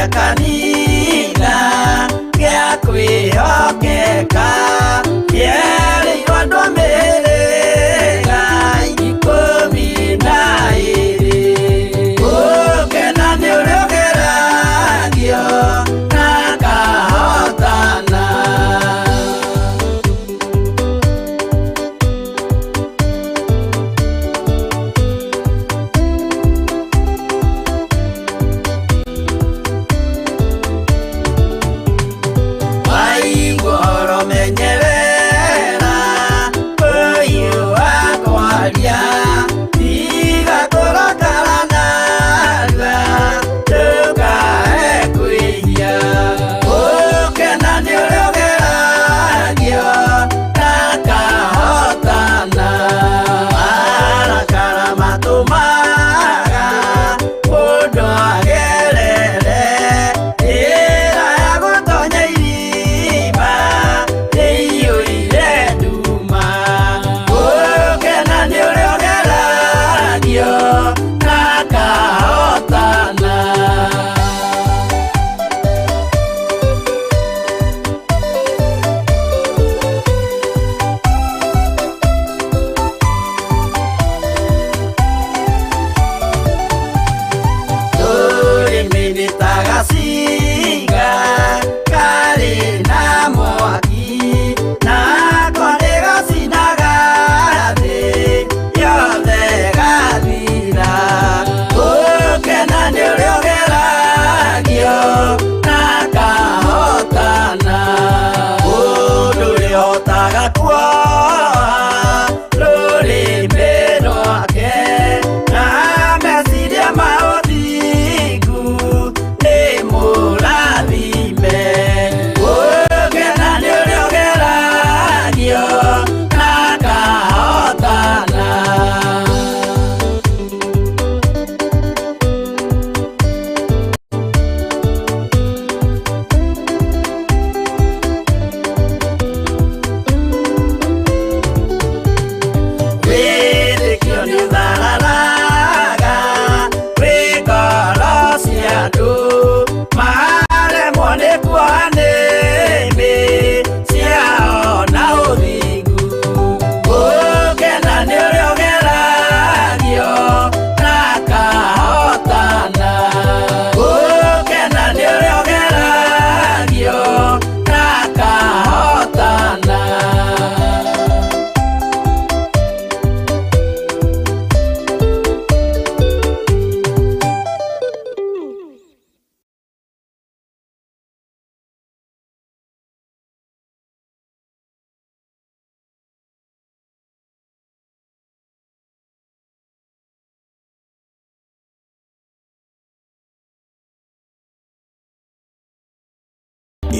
gĩa kanitha gĩa kwĩhokeka kĩerĩirwo andũ mĩhĩrĩga 12 gũkena nĩ ũrĩa ũgeragio na akahotana.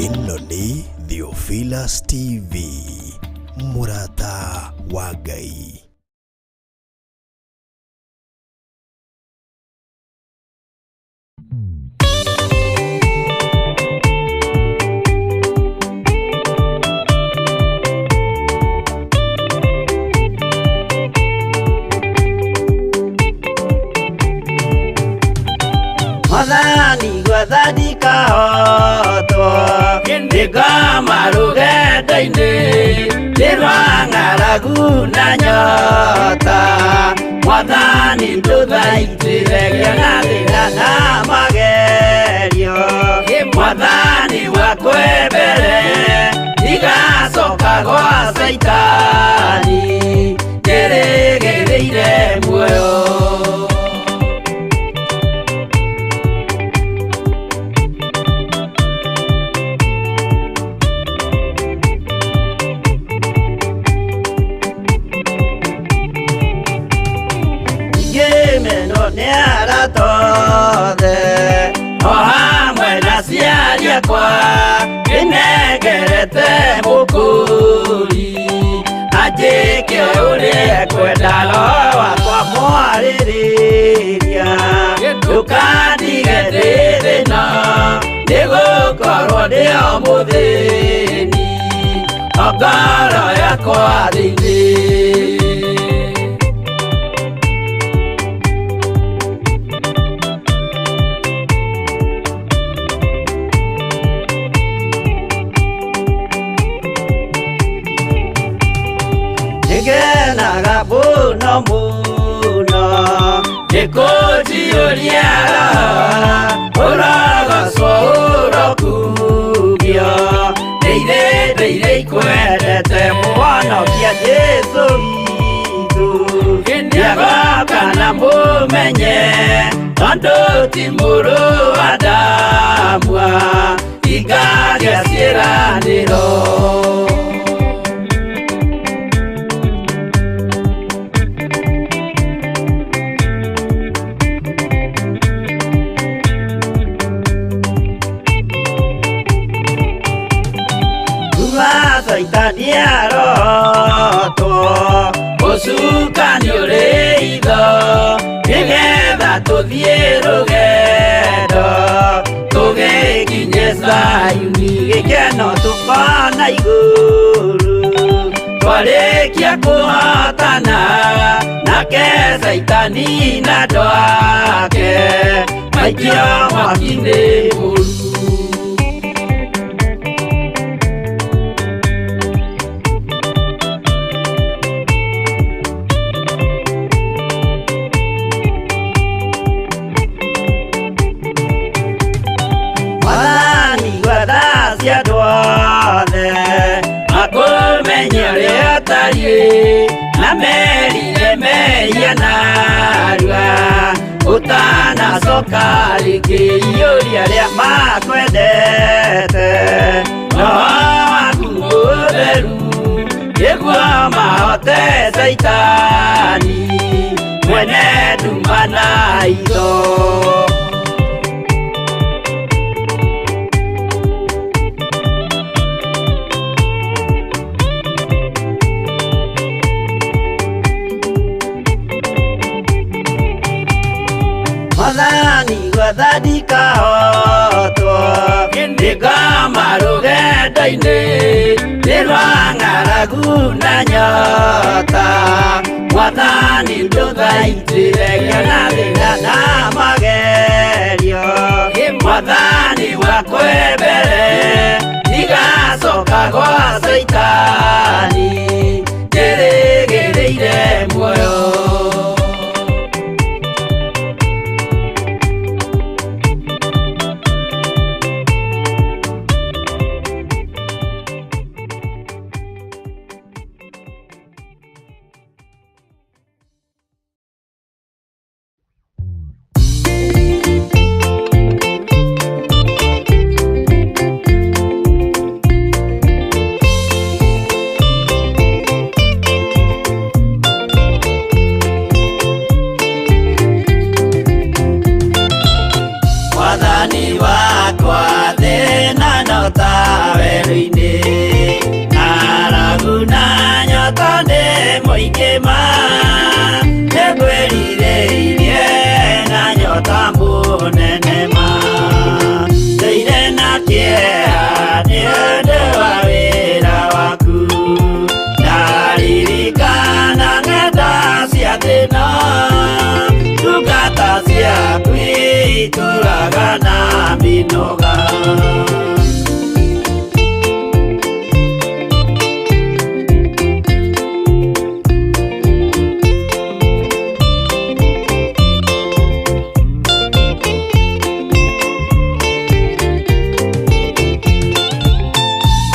Ino ni Theophilus TV, Murata wa Ngai. Madani gwathani kahotwo ndĩngoma rũgendo-inĩ ndĩrwa ng'aragu na nyota. Mwathani ndũthaitĩre gĩa na thĩna na magerio. Mwathani wakwe mbere igacoka gwa Saitani ndĩrĩgĩrĩire muoyo. O hamwe na ciari akwa nĩnengerete mũkũri anjĩke ũrĩa kwenda roho wakwa mwarĩrĩria. Ndũkandige ndĩ thĩna nĩgũkorwo ndĩ o mũthĩni o ngoro yakwa thĩinĩ. Yuriara Uraga Sora Kugio Deire Deire Kwete Mwana Kia Yesu Itu Ndiaga Kana Mumenye Tondo Timuru Adamwa Igaga Siraniro Saitania roto Osuka nyoreido Nigetha tuthie rugendo Tugikinye Sayuni gikeno tukona iguru Twarikia kuhotana Nake Saitani na andũ ake Maikio mwaki-inĩ mũru Na merire meria narua Utana soka riki Iuria ria makwendete No waku mutheru Niguo mahote Saitani Mwene nduma na itho Madani gwathani kahotwo Ndigama rugendo-inĩ Nĩrwa ng'aragu na nyota Mwathani ndũthaitĩre na thĩna na magerio Mwathani wakwe mbere Ndigacoka gwa Saitani Ndĩrĩgĩrĩire muoyo Turagana minoga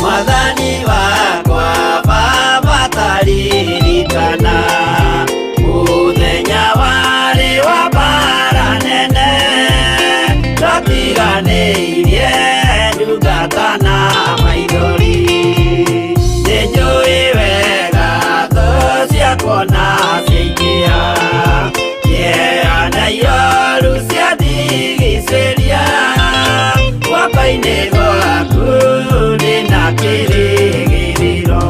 Mwathani wakwa baba taririkana Muthenya warĩ wa mbara nene Tũtiganĩirie ndungata na maithori Nĩnjũĩ wega thũ ciakwa na ciaingĩha Kĩeha iroru ciandigicĩria Guoko-inĩ gwaku ndĩna kĩrĩgĩrĩro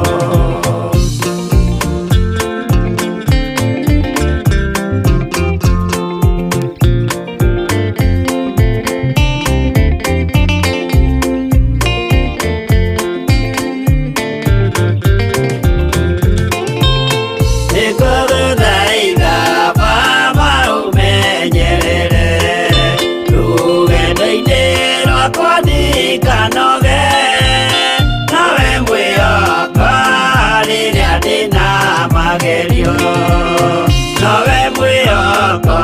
Magerio, no ve muy oco,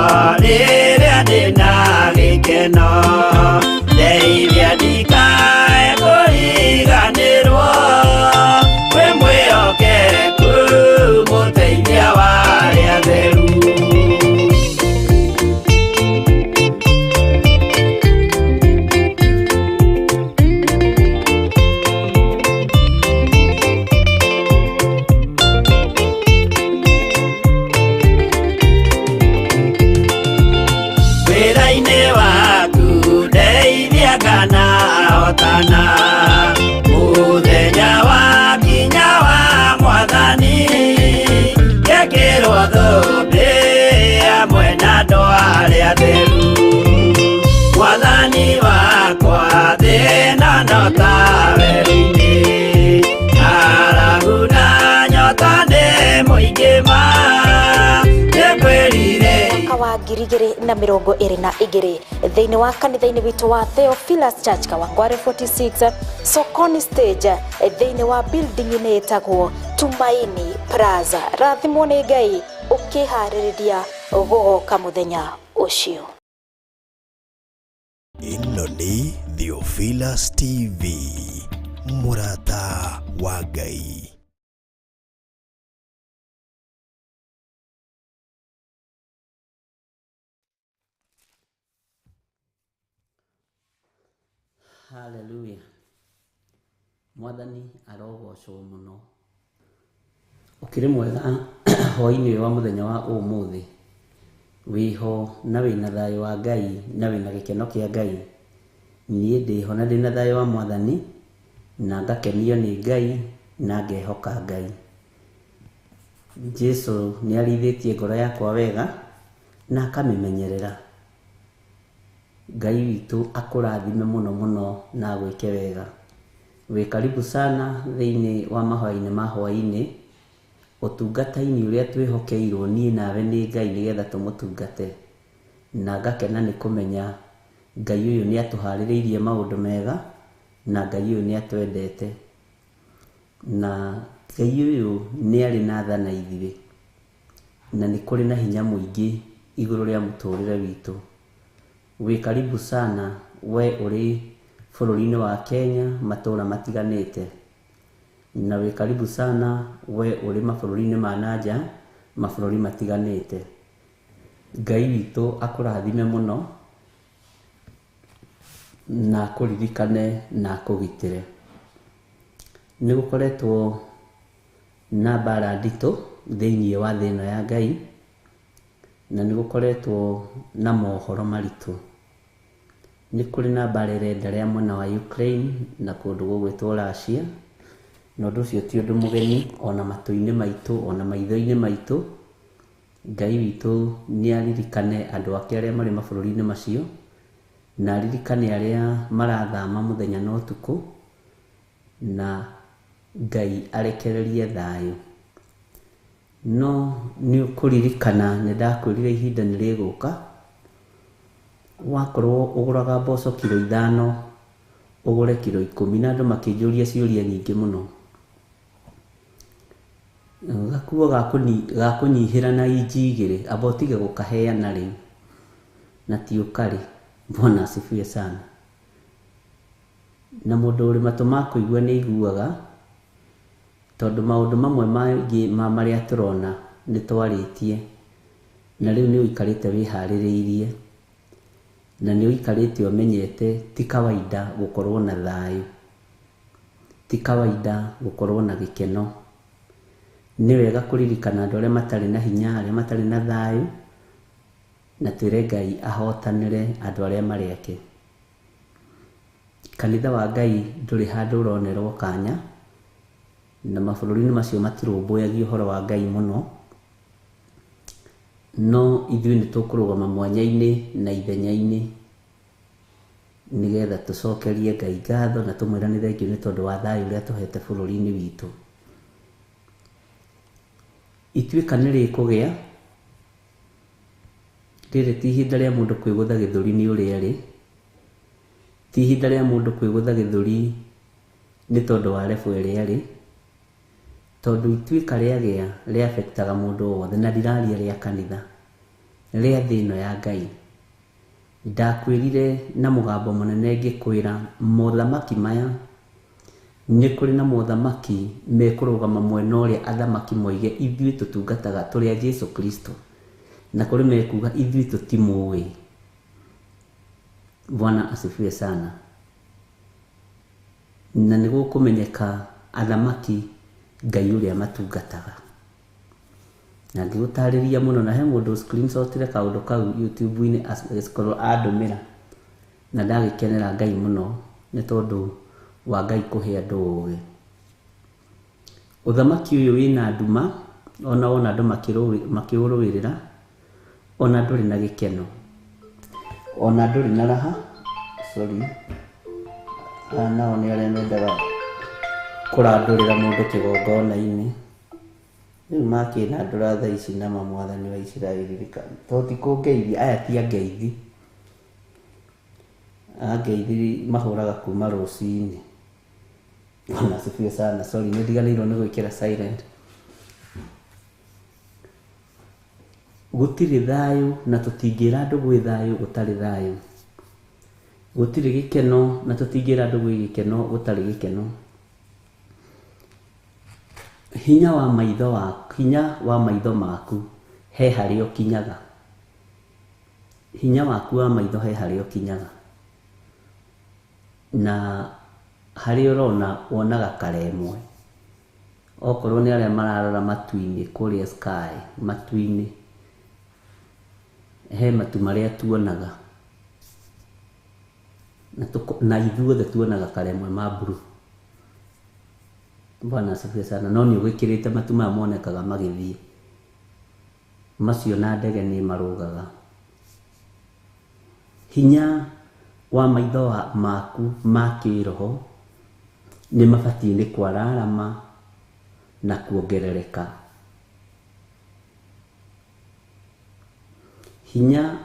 yenga na hotana muthenya wa kinya wa mwathani gekirwo thũmbĩ hamwe na andũ arĩa atheru mwathani wakwa thĩna no tawe wĩingĩ arabu na nyota nĩ mũingĩ ma nĩkwĩrire wa 2022 thĩinĩ wa kanitha-inĩ witũ wa Theophilus Church Kawangware 46 Sokoni Stage thĩinĩ wa building nĩ ĩtagwo Tumaini Plaza. Rathimwo nĩ Ngai ũkĩharĩrĩria gũgoka mũthenya ũcio. Ĩno nĩ Theophilus TV, mũrata wa Ngai. Hallelujah. Mwathani arogocwo muno. Ukiri mwega hwainĩ wa muthenya wa ũmũthĩ wiho na wĩna thayũ wa Ngai na wĩna gĩkeno kĩa Ngai. Niĩ ndĩho na ndĩna thayũ wa Mwathani na ngakenio nĩ Ngai na ngehoka Ngai. Jesu nĩ arithĩtie ngoro yakwa wega na akamĩmenyerera. Ngai witũ akũrathime mũno mũno na gwĩke wega. Wĩ karibu sana thĩinĩ wa mahwainĩ ma hwainĩ ũtungata-inĩ ũrĩa twĩhokeirwo niĩ nawe nĩ Ngai nĩgetha tũmũtungate. Na ngakena nĩ kũmenya Ngai ũyũ nĩ atũharĩrĩirie maũndũ mega na Ngai ũyũ nĩ atwendete. Na Ngai ũyũ nĩ arĩ na tha na ithuĩ na nĩ kũrĩ na hinya mũingĩ igũrũ rĩa mũtũrĩre witũ. Wĩ karibu sana we ũrĩ bũrũri-inĩ wa Kenya matũra matiganĩte. Na wĩ karibu sana we ũrĩ mabũrũri-inĩ ma nanja mabũrũri matiganĩte. Ngai witũ akũrathime mũno na akũririkane na akũgitĩre. Nĩ gũkoretwo na mbara nditũ thĩinĩ wa thĩ ĩno ya Ngai na nĩ gũkoretwo na mohoro maritũ. Nĩ kũrĩ na mbara ĩrenderea mwena wa Ukraine na kũndũ gũgwĩtwo Russia. Na ũndũ ũcio ti ũndũ mũgeni ona matũ-inĩ maitũ ona maitho-inĩ maitũ. Ngai witũ nĩ aririkane andũ ake arĩa marĩ mabũrũri-inĩ macio na aririkane arĩa marathama mũthenya na ũtukũ na Ngai arekererie thayũ. No nĩ ũkũririkana nĩ ndakwĩrire ihinda nĩ rĩgũka wakorwo ũgũraga mboco kilo 5 ũgũre kilo 10 na andũ makĩnjũria ciũria nyingĩ mũno. Gakuo gakũnyihĩra na inji 2 amba ũtige gũkaheana rĩu na ti ũkarĩ. Bwana asifiwe sana. Na mũndũ ũrĩ matũ ma kũigua nĩ aiguaga tondũ maũndũ mamwe maingĩ marĩa tũrona nĩ twarĩtie na rĩu nĩ ũikarĩte wĩharĩrĩirie na nĩ ũikarĩte ũmenyete ti kawaida gũkorwo na thayũ, ti kawaida gũkorwo na gĩkeno. Nĩ wega kũririkana andũ arĩa matarĩ na hinya, arĩa matarĩ na thayũ na twĩre Ngai ahotanĩre andũ arĩa marĩ ake. Kanitha wa Ngai ndũrĩ handũ ũronerwo kanya na mabũrũri-inĩ macio matirũmbũyagia ũhoro wa Ngai mũno. No ithuĩ nĩ tũkũrũgama mwanya-inĩ na ithenya-inĩ nĩgetha tũcokerie Ngai ngatho na tũmwĩre nĩ thengiũ nĩ tondũ wa thayũ ũrĩa tũhete bũrũri-inĩ witũ. Ituĩka nĩ rĩkũgĩa, rĩrĩ ti ihinda rĩa mũndũ kwĩgũtha gĩthũri nĩ ũrĩa arĩ, ti ihinda rĩa mũndũ kwĩgũtha gĩthũri nĩ tondũ wa level ĩrĩa arĩ, tondũ ituĩka rĩagĩa rĩafektaga mũndũ wothe na ndiraria rĩa kanitha, rĩa thĩ ĩno ya Ngai. Ndakwĩrire na mũgambo mũnene ngĩkwĩra mothamaki maya nĩ kũrĩ na mothamaki mekũrũgama mwena ũrĩa athamaki moige ithuĩ tũtungataga tũrĩ a Jesu Kristo, na kũrĩ mekuga ithuĩ tũtimũĩ. Bwana asifiwe sana. Na nĩ gũkũmenyeka athamaki Ngai ũrĩa matungataga. Na ngĩgũtarĩria mũno na he mũndũ screenshotire kaũndũ kau YouTube-inĩ agĩkorwo andũmĩra na ndagikenera Ngai muno nĩ tondũ wa Ngai kũhe andũ ũũgĩ. Ũthamaki ũyũ wĩna nduma, ona wona andũ makĩũrũĩrĩra, ona ndũrĩ na gĩkeno, ona ndũrĩ na raha. Nao nĩ arĩa mendaga kũrandũrĩra mũndũ kĩgongona-inĩ. Rĩu makĩnandũra thaa ici na Mwathani wa Isiraeli, to ti kũngeithia, aya ti angeithi. Angeithi mahũraga kuma rũcinĩ. Ona sifio sana, nĩ ndiganĩirwo nĩ gwĩkĩra silent. Gũtirĩ thayũ na tũtingĩra andũ gwĩ thayũ gũtarĩ thayũ. Gũtirĩ gĩkeno na tũtingĩra andũ gwĩ gĩkeno gũtarĩ gĩkeno. Hinya wa maitho maku he harĩa ũkinyaga. Hinya waku wa maitho he harĩa ũkinyaga. Na harĩa ũrona wonaga karemwe. Okorwo nĩ arĩa mararora matu-inĩ kũrĩa sky, matu-inĩ he matu marĩa tuonaga, na ithuothe tuonaga karemwe ma blue. Bwana asifiwe sana. No nĩ ũgwĩkĩrĩte matu maya monekaga magĩthiĩ, macio na ndege nĩ marũgaga. Hinya wa maitho maku ma kĩroho nĩ mabatiĩ nĩ kwararama na kuongerereka. Hinya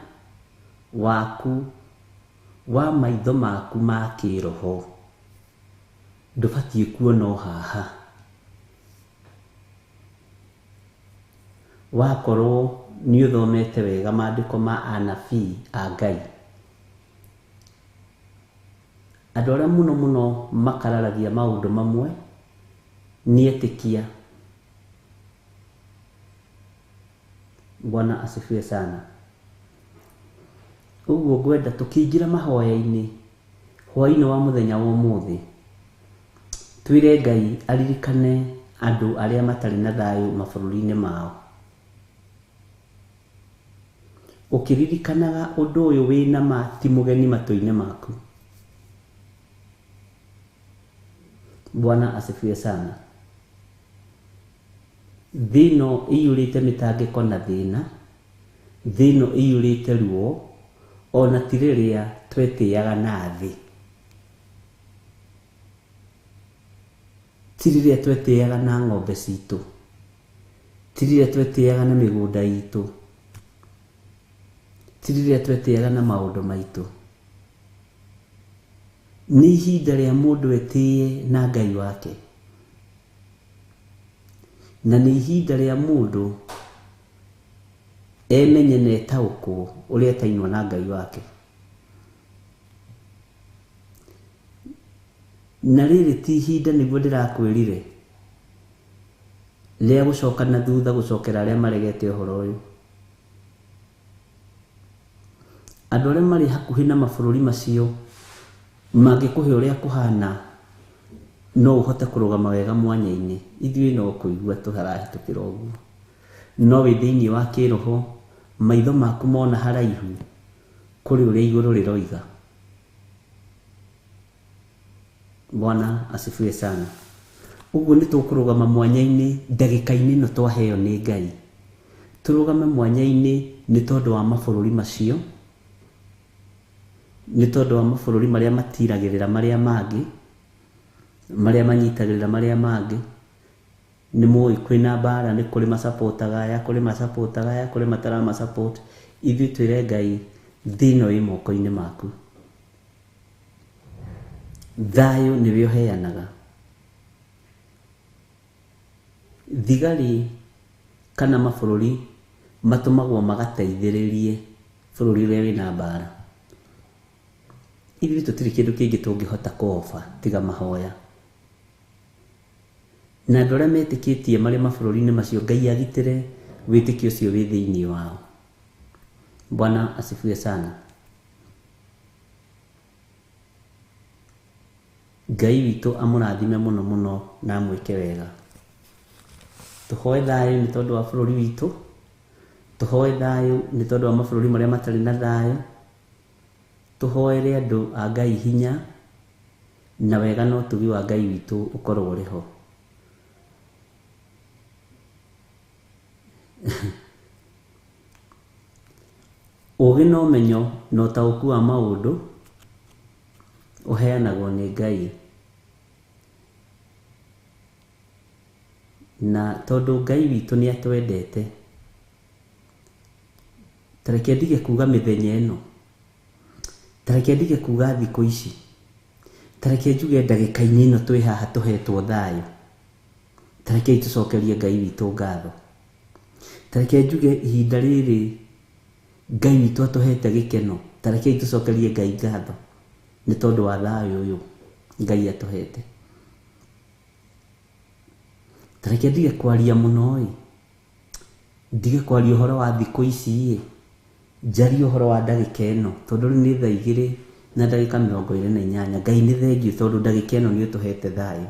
waku wa maitho maku ma kĩroho ndũbatiĩ kuona haha. Wakorwo nĩ ũthomete wega maandĩko ma anabii a Ngai, andũ arĩa mũno mũno makararagia maũndũ mamwe nĩ etĩkia. Bwana asifiwe sana. Ũguo ngwenda tũkĩingĩra mahoya-inĩ, hwaĩ-inĩ wa mũthenya wa ũmũthĩ, twĩre Ngai aririkane andũ arĩa matarĩ na thayũ mabũrũri-inĩ mao. Ũkĩririkanaga ũndũ ũyũ wĩna ma ti mũgeni matũ-inĩ maku. Bwana asifiwe sana. Thĩno ĩiyũrĩte mĩtangĩko na thĩna, thĩno ĩiyũrĩte ruo, ona ti rĩrĩa twetĩaga na thĩ. Ti rĩrĩa twetĩaga na ng'ombe citũ, ti rĩrĩa twetĩaga na mĩgũnda itũ, ti rĩrĩa twetĩaga na maũndũ maitũ. Nĩ ihinda rĩa mũndũ etĩie na Ngai wake, na nĩ ihinda rĩa mũndũ emenye na etaũkwo ũrĩa etainwo na Ngai wake. Na rĩrĩ ti ihinda, nĩguo ndĩrakwĩrire, rĩa gũcoka na thutha gũcokera arĩa maregete ũhoro ũyũ. Andũ arĩa marĩ hakuhĩ na mabũrũri macio mangĩkũhe ũrĩa kũhana, no ũhote kũrũgama wega mwanya-inĩ. Ithuĩ no kũigua tũharahĩtũkĩra ũguo, no wĩ thĩinĩ wa kĩroho, maitho maku mona haraihu kũrĩ ũrĩa igũrũ rĩroiga. Bwana asifiwe sana. Ũguo nĩ tũkũrũgama mwanya-inĩ ndagĩka-inĩ ĩno twaheo nĩ Ngai. Tũrũgame mwanya-inĩ nĩ tondũ wa mabũrũri macio, nĩ tondũ wa mabũrũri marĩa matiragĩrĩra marĩa mangĩ, marĩa manyitagĩrĩra marĩa mangĩ. Nĩ mũĩ kwĩna mbara, nĩ kũrĩ macapotaga aya, kũrĩ macapotaga aya, kũrĩ mataramacapote. Ithuĩ twĩre Ngai thĩno ĩ moko-inĩ maku. Thayũ nĩwe ũheanaga. Thigari kana mabũrũri matũmagwo magateithĩrĩrie bũrũri ũrĩa wĩna mbara. Ithuĩ tũtirĩ kĩndũ kĩngĩ tũngĩhota kũoba tiga mahoya. Na andũ arĩa metĩkĩtie marĩ mabũrũri-inĩ macio, Ngai agitĩre wĩtĩkio ũcio wĩ thĩinĩ wao. Bwana asifiwe sana. Ngai witũ amũrathime mũno mũno na amwĩke wega. Tũhoe thayũ nĩ tondũ wa bũrũri witũ, tũhoe thayũ nĩ tondũ wa mabũrũri marĩa matarĩ na thayũ, tuhoere andu a Ngai hinya na wega no tugi wa Ngai witu ukorwo uri ho. Ugi no menyo no tauku wa maundu uheanagwo ni Ngai. Na tondu Ngai witu ni atwendete, tareke ndige kuga mithenya ino, tareke ndige kuga thiku ici, tareke njuge ndagika-ini ino twi haha tuhetwo thayu, tareke tucokerie Ngai witu ngatho, tareke njuge ihinda riri Ngai witu atuhete gikeno, tareke tucokerie Ngai ngatho ni tondu wa thayu uyu Ngai atuhete. Tareke ndige kwaria muno ndige kwaria uhoro wa thiku ici njari uhoro wa ndagika ino tondu ni thaa 2 na ndagika 28. Ngai ni thengiu tondu ndagika ino ni utuhete thayu.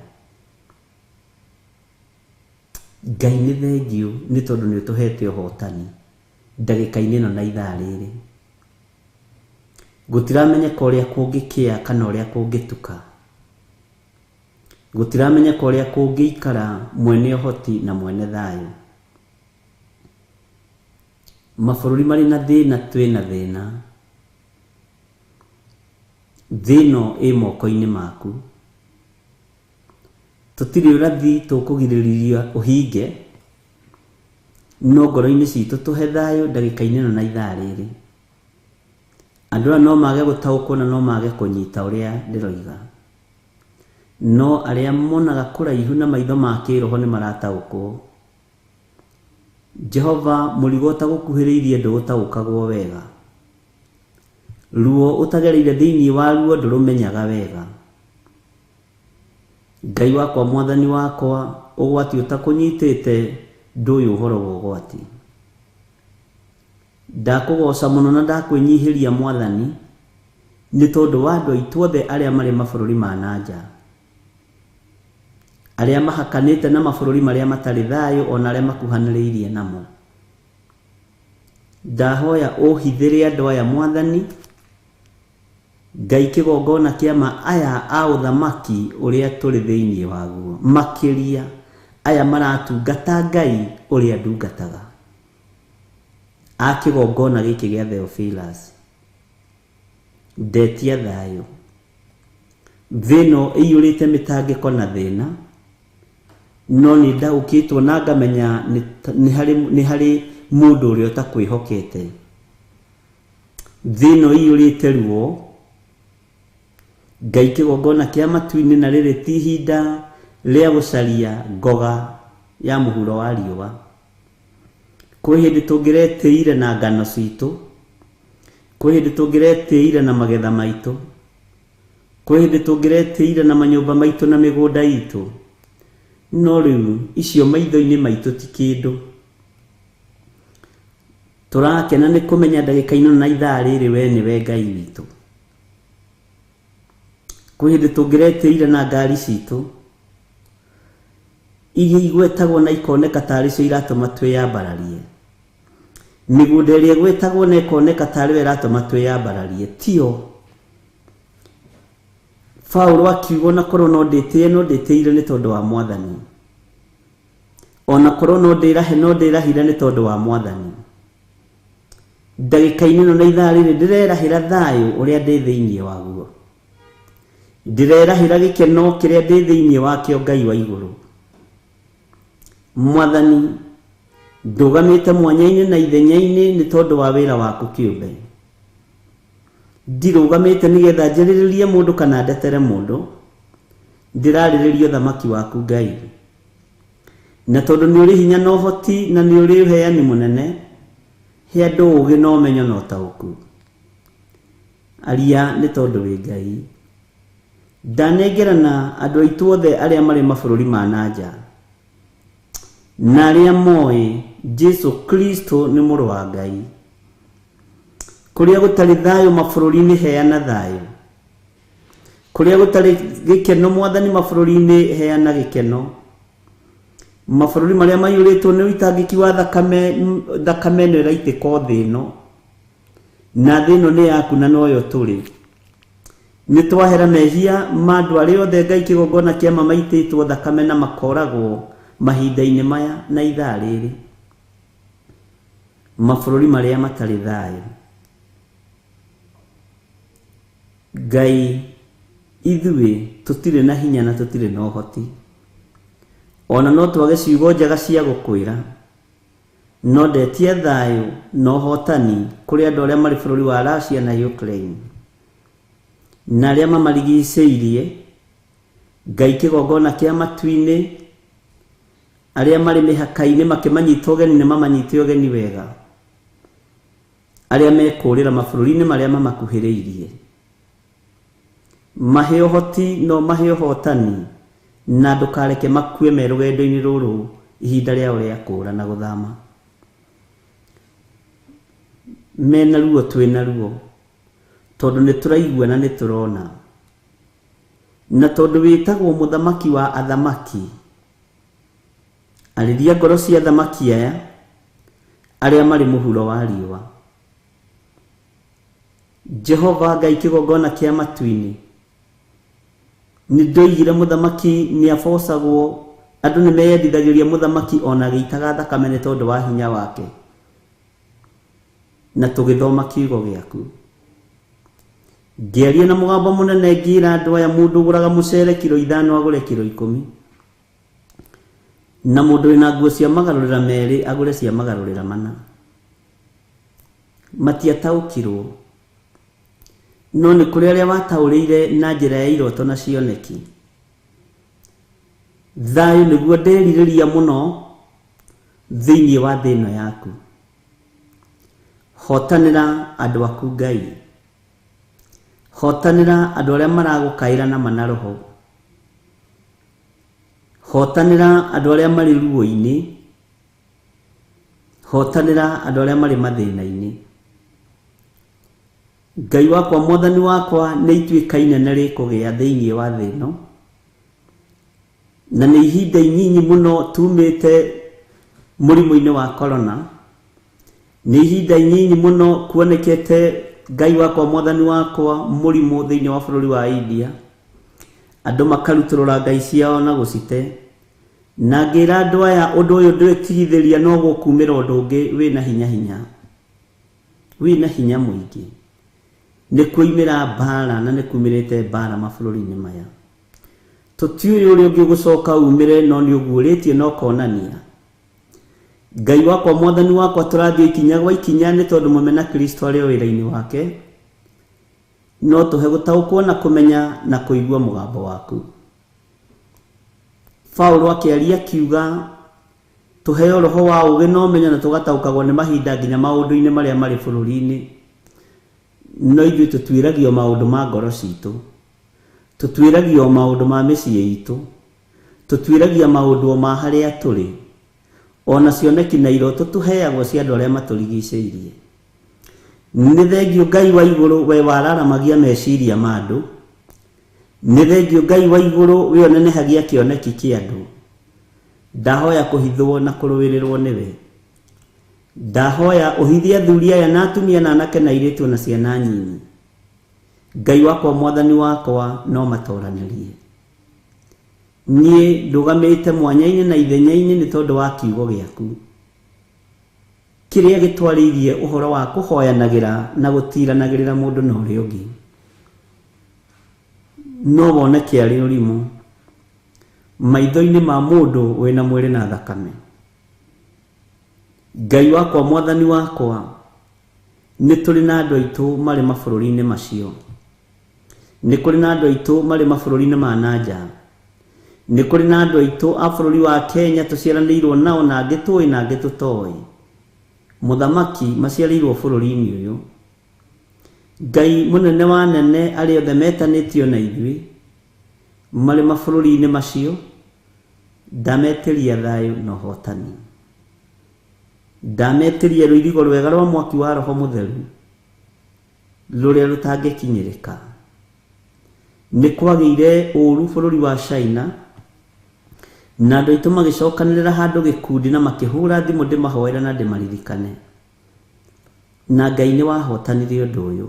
Ngai ni thengiu ni tondu ni utuhete uhotani ndagika-ini ino na ithaa riri. Gutiramenyeka uria kungikia kana uria kungituka, gutiramenyeka uria kungiikara mwene uhoti na mwene thayu. Mabururi mari na thina twina thina, thino i moko-ini maku. Tutiri urathi tukugiririria uhinge, no ngoro-ini citu tuhe thayu ndagika-ini ino na ithaa riri. Andu no mage gutaukwo na no mage kunyita uria ndiroiga, no aria monaga kuraihu na maitho ma kiroho ni marataukwo. Jehova murigo utagukuhiriirie ndugutaukagwo wega, ruo utagereire thiini wa ruo ndurumenyaga wega. Ngai wakwa mwathani wakwa ugwati utakunyitite nduyu uhoro wa ugwati. Ndakugoca muno na ndakwinyihiria mwathani ni tondu wa andu aitu othe aria mari mabururi ma nanja, aria mahakanite na mabururi maria matari thayu ona aria makuhaniriirie namo. Ndahoya uhithire andu aya mwathani, Ngai kigongona kiama aya a uthamaki uria turi thiini waguo, makiria aya maratungata Ngai uria ndungataga. Akigongona giki gia Theophilus ndetia thayu, thino iyurite mitangiko na thina, no ni ndaukitwo na ngamenya ni hari mundu uria utakwihokete. Thino iyurite ruo, Ngai kigongona kia matu-ini na riri ti ihinda ria gucaria ngoga ya muhuro wa riua. Kwi hindi tungireteire na ngano citu, kwi hindi tungireteire na magetha maitu, kwi hindi tungireteire na manyumba maitu na migunda itu, no riu icio maitho-ini maitu ti kindu. Turakena ni kumenya ndagika-ini na ithaa riri we niwe Ngai witu. Kwi hindi tungireteire na ngari citu iria igwetagwo na ikoneka tari cio iratuma twiyambararie, migunda iria igwetagwo na ikoneka tari we iratuma twiyambararie. Tio Paulo akiuga na korwo no nditiire ni tondu wa mwathani, ona korwo no ndirahire ni tondu wa mwathani. Ndagika-ini ino na ithaa riri ndirerahira thayu uria ndi thiini waguo, ndirerahira gikeno kiria ndi thiini wakio Ngai wa iguru. Mwathani ndugamite mwanya-ini na ithenya-ini ni tondu wa wira waku kiumbe. Ndirugamite nigetha njiriririe mundu kana ndetere mundu, ndiraririria uthamaki waku Ngai. Na tondu ni uri hinya na uhoti na ni uri uheani munene, he andu ugi na umenyo na utauku. Aria ni tondu wi Ngai. Ndanengerana andu aitu othe aria mari mabururi ma nanja, na aria moi Jesu Kristo ni muru wa Ngai. Kuria gutari thayu mabururi-ini heana thayu, kuria gutari gikeno mwathani mabururi-ini heana gikeno. Mabururi maria mayuritwo ni uitangiki wa thakame no iraitĩka thĩ ĩno, na thĩ ĩno ni yaku na noyo turi. nitwahera mehia mandu ari othe Ngai kigongona kia mamaititwo thakame na makoragwo mahinda-inĩ maya na ithaa rĩrĩ mabũrũri marĩa matarĩ thayũ. Ngai ithuĩ tũtirĩ na hinya na tũtirĩ na ũhoti, ona no twage ciugo njega cia gũkwĩra, no ndetie thayũ na ũhotani kũrĩ andũ arĩa marĩ bũrũri wa Russia na Ukraine na arĩa mamarigicĩirie. Ngai kĩgongona kĩa matu-inĩ arĩa marĩ mĩhaka-inĩ makĩmanyita ũgeni nĩ mamanyite ũgeni wega, arĩa mekũrĩra mabũrũri-inĩ marĩa mamakuhĩrĩirie, mahe ũhoti no mahe ũhotani, na ndũkareke makue me rũgendo-inĩ rũrũ ihinda rĩao rĩa kũũra na gũthama. Mena ruo twĩna ruo, tondũ nĩ tũraigua na nĩ tũrona, na tondũ wĩtagwo mũthamaki wa athamaki, arĩria ngoro cia athamaki aya arĩa marĩ mũhuro wa riũa. Jehova Ngai kĩgongona kĩa matu-inĩ, nĩ ndoigire mũthamaki nĩ abocagwo, andũ nĩ meyendithagĩria mũthamaki ona gĩitaga thakame nĩ tondũ wa hinya wake, na tũgĩthoma kiugo gĩaku. Ngĩaria na mũgambo mũnene ngĩra andũ aya, mũndũ ũgũraga mũcere kilo 5 agũre kilo 10, na mũndũ wĩna nguo cia magarũrĩra merĩ agũre cia magarũrĩra 4. Matiataũkirwo, no nĩ kũrĩ arĩa wataũrĩire na njĩra ya iroto na cioneki. Thayũ nĩguo nderirĩria mũno thĩinĩ wa thĩ ĩno yaku. Hotanĩra andũ aku Ngai, hotanĩra andũ arĩa maragũkaĩra na manaroho, hotanĩra andũ arĩa marĩ ruo-inĩ, hotanĩra andũ arĩa marĩ mathĩna-inĩ. Ngai wakwa, mwathani wakwa, nĩ ituĩka inene rĩkũgĩa thĩinĩ wa thĩ ĩno, na nĩ ihinda inyinyi mũno tumĩte mũrimũ-inĩ wa corona, nĩ ihinda inyinyi mũno kuonekete Ngai wakwa, mwathani wakwa, mũrimũ thĩinĩ wa bũrũri wa India, andũ makarutũrũra ngai ciao na gũcite, na ngĩra andũ aya ũndũ ũyũ ndĩtigithĩria no gũkumĩra ũndũ ũngĩ wĩna hinya mũingĩ. Nĩ kuoimĩra mbara na nĩ kumĩrĩte mbara mabũrũri-inĩ maya. Tũtiũĩ ũrĩa ũngĩ gũcoka umĩre, no nĩ ũguũrĩtie na ũkonania. Ngai wakwa, mwathani wakwa, tũrathiĩ ikinya gwa ikinya nĩ tondũ mũmena Kristo arĩ o wĩra-inĩ wake, no tũhe gũtaũkwo na kũmenya na kũigua mũgambo waku. Paulo akĩaria kiuga tũheo roho wa ũũgĩ na ũmenyo na tũgataũkagwo nĩ mahinda nginya maũndũ-inĩ marĩa marĩ bũrũri-inĩ. No ithuĩ tũtuĩragio maũndũ ma ngoro citũ, tũtuĩragio maũndũ ma mĩciĩ itũ, tũtuĩragia maũndũ ma harĩa tũrĩ, ona cioneki na iroto tũheagwo cia andũ arĩa matũrigicĩirie. Nĩ thengio Ngai wa igũrũ, we wararamagia meciria ma andũ. Nĩ thengio Ngai wa igũrũ, we onenehagia kĩoneki kĩa andũ. Ndahoya kũhithwo na kũrũĩrĩrwo nĩwe. Ndahoya ũhithie athuri aya na atumia na anake na airĩtu na ciana nyinyi. Ngai wakwa, mwathani wakwa, no matoranĩrie. Niĩ ndũgamĩte mwanya-inĩ na ithenya-inĩ nĩ tondũ wa kiugo gĩaku, kĩrĩa gĩtwarĩirie ũhoro wa kũhoyanagĩra na gũtiranagĩrĩra mũndũ na ũrĩa ũngĩ. No woneke arĩ ũrimũ maitho-inĩ ma mũndũ wĩna mwĩrĩ na thakame. Ngai wakwa, mwathani wakwa, nĩ tũrĩ na andũ aitũ marĩ mabũrũri-inĩ macio, nĩ kũrĩ na andũ aitũ marĩ mabũrũri-inĩ ma nanja, nĩ kũrĩ na andũ aitũ a bũrũri wa Kenya tũciaranĩirwo nao na angĩ tũĩ na angĩ tũtoĩ. Mũthamaki maciarĩirwo bũrũri-inĩ ũyũ. Ngai mũnene wa nene arĩa othe metanĩtio na ithuĩ marĩ mabũrũri-inĩ macio, ndametĩria thayũ na ũhotani. Ndametĩria rũirigo rwega rwa mwaki wa Roho Mũtheru rũrĩa rũtangĩkinyĩrĩka. Nĩ kwagĩire ũũru bũrũri wa China, na andũ aitũ magĩcokanĩrĩra handũ gĩkundi na makĩhũra thimũ ndĩmahoere na ndĩmaririkane, na Ngai nĩ wahotanire ũndũ ũyũ.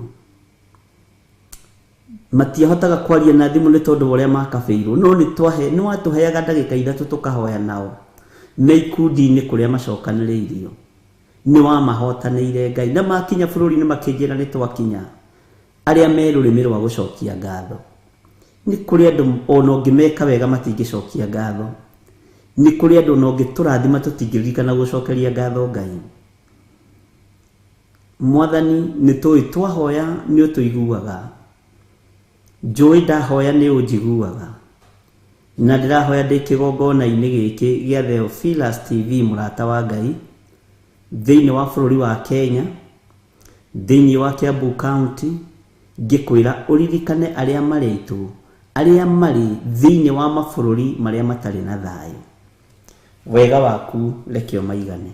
matiahotaga kwaria na thimu ni tondu uria makabirwo, no ni watuheaga ndagika ithatu tukahoya nao me ikundi-ini kuria macokaniriirio, ni wa mahotanĩire Ngai na makinya bururi ni makinjira ni twakinya aria me rurimi rwa gucokia ngatho. Ni kuri andu ona ungimeka wega matingicokia ngatho, ni kuri andu ona ungiturathima tutingirikana gucokeria ngatho Ngai. Mwathani ni tui twahoya ni utuiguaga, njui ndahoya ni unjiguaga, na ndirahoya ndi kigongona-ini giki gia Theophilus TV murata wa Ngai thiini wa bururi wa Kenya, thiini wa Kiambu County, ngikwira uririkane aria maritu aria mari thiini wa mabururi maria matari na thayu. Wega waku rekio maigane.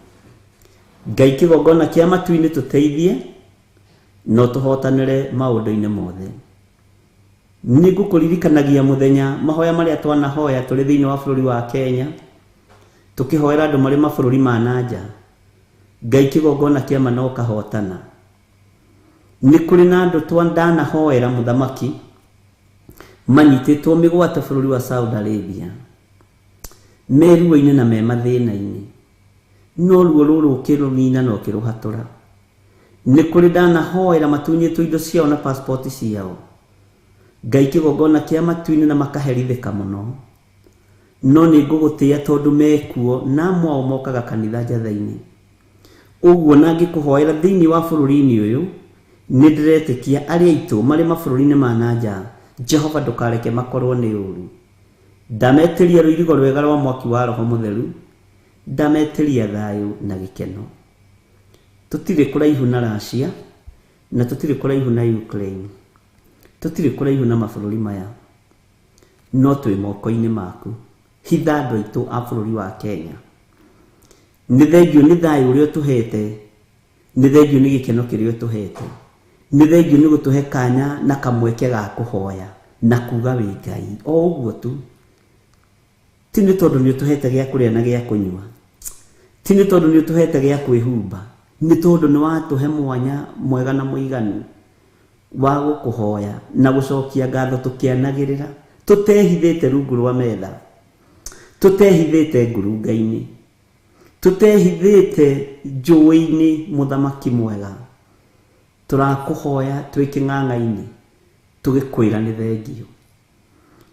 Ngai kigongona kia matu-ini tuteithie no tuhotanire maundu-ini mothe. Nigukuririkanagia muthenya mahoya maria twanahoya turi thiini wa bururi wa Kenya, tukihoera andu mari mabururi ma nanja. Ngai kigongona kia mano kahotana. Ni kuri na andu twandanahoera muthamaki manyititwo migwate bururi wa Saudi Arabia, meruo-ini na me mathina-ini, no ruo ruru ukirunina no kiruhatura. Ni kuri ndanahoera matunyitwo indo ciao na passport ciao. Ngai kigongona kia matu-ini na makaherithika muno, no ni ngugutia tondu mekuo na mwao mokaga kanitha njatha-ini. Uguo na ngikuhoera thiini wa bururi-ini uyu ni ndiretikia aria itu mari mabururi-ini ma nanja, Jehova ndukareke makorwo ni uru. Ndametiria ruirigo rwega rwa mwaki wa Roho Mutheru, ndametiria thayu na gikeno. Tutire kuraihu na Russia na tutire kuraihu na Ukraine, tutire kuraihu na mabururi maya, no twi moko-ini maku. Hitha andu aitu a bururi wa Kenya. Ni thengio ni thayu uria tuhete, ni thengio ni gikeno kiria tuhete, ni thengio ni gutuhe kanya na kamweke ga kuhoya na kuga wi Ngai o uguo tu. Ti ni tondu ni tuhete gia kuria na gia kunyua, ti ni tondu ni tuhete gia kwihumba, ni tondu ni watuhe mwanya mwega na muiganu wa gukuhoya na gucokia ngatho tukianagirira, tutehithite rungu rwa metha, tutehithite ngurunga-ini, tutehithite njui-ini. Muthamaki mwega, turakuhoya twi king'ang'a-ini tugikwira ni thengio.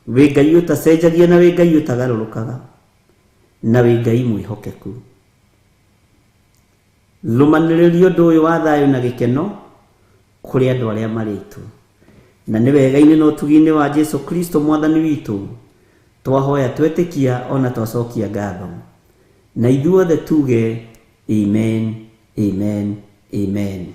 Wi Ngai utacenjagia na wi Ngai utagarurukaga na wi Ngai mwihokeku. Rumaniriria undu uyu wa thayu na gikeno kuri andu aria maritu, na ni wega-ini no tugi-ini wa Jesu Kristo mwathani witu twahoya twetikia ona twacokia ngatho, na ithuothe tuge amen, amen, amen.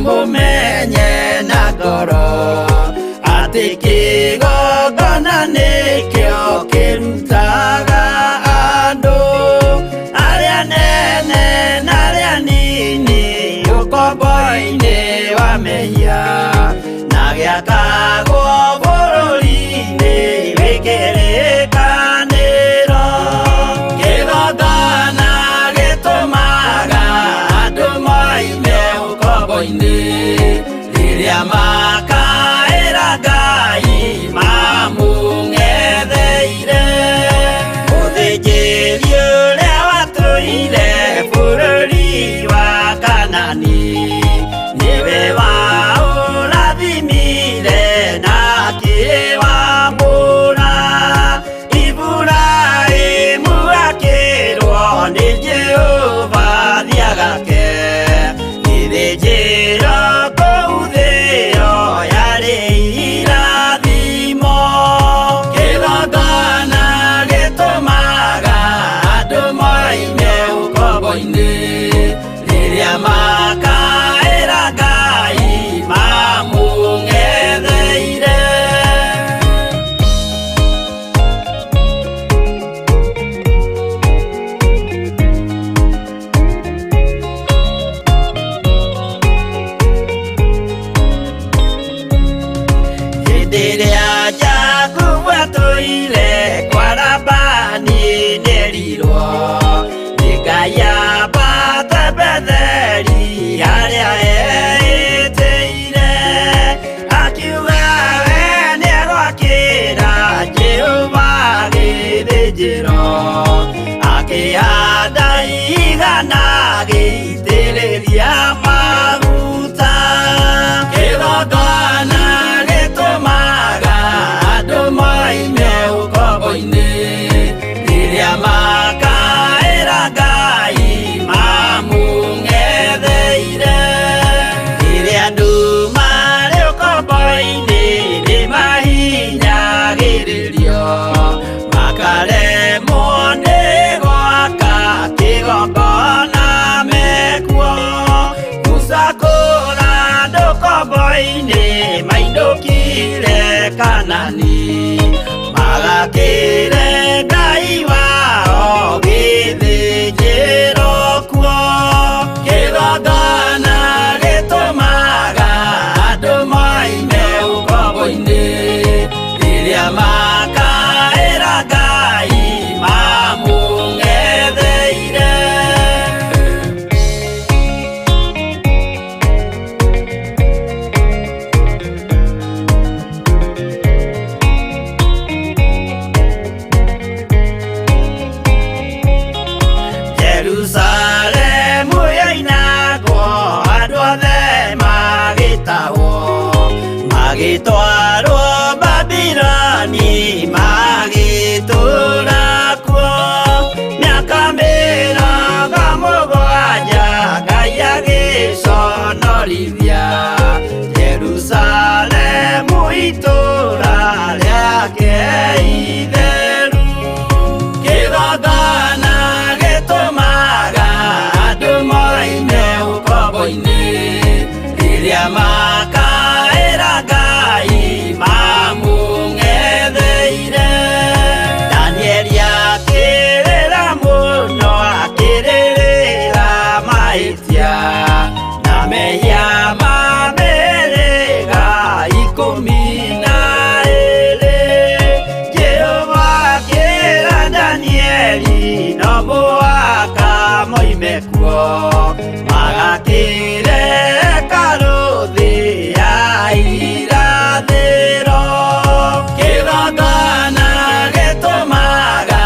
Mumenye na ngoro ati kigongona nikio kirutaga andu aria nene na aria nini ukombo-ini wa mehia na giakagwo bururi-ini wikirikaniro. Kigongona gitumaga andu moime ukombo-ini riria makaira Ngai mamung'etheire. Uthinjiri uria watuire bururi wa Kanani niwe waurathimire na akiwambura. Iburaimu akirwo ni Jehova thiagake, ithĩnjĩro kũu thĩ yo maitho-inĩ nĩ mahinyagĩrĩrio, makaremwo nĩ gwaka kĩgongona mekuo, gũcakũra andũ kombo-inĩ mainũkire Kanani, magakĩre Ngai wao gĩthĩnjĩro kuo. Kĩgongona gĩtũmaga andũ moime ũkombo-inĩ, rĩrĩa makaĩra Ngai mamũng'etheire. Jerusalemu yainagwo, andũ othe magĩtahwo, magĩtwarwo Babuloni, magĩtũũra kuo mĩaka 70 Ngai agĩconorithia Jerusalemu, itũũra rĩake itheru. Kĩgongona gĩtũmaga andũ moime ũkombo-inĩ, rĩrĩa makaĩra Ngai mamũng'etheire. Danieli akĩrĩra mũno, akĩrĩrĩra mahĩtia na mehia ma mĩhĩrĩga 12. Jehova akĩra Danieli, no mũhaka moime kuo, magakĩre karũthĩ ya irathĩro. Kĩgongona gĩtũmaga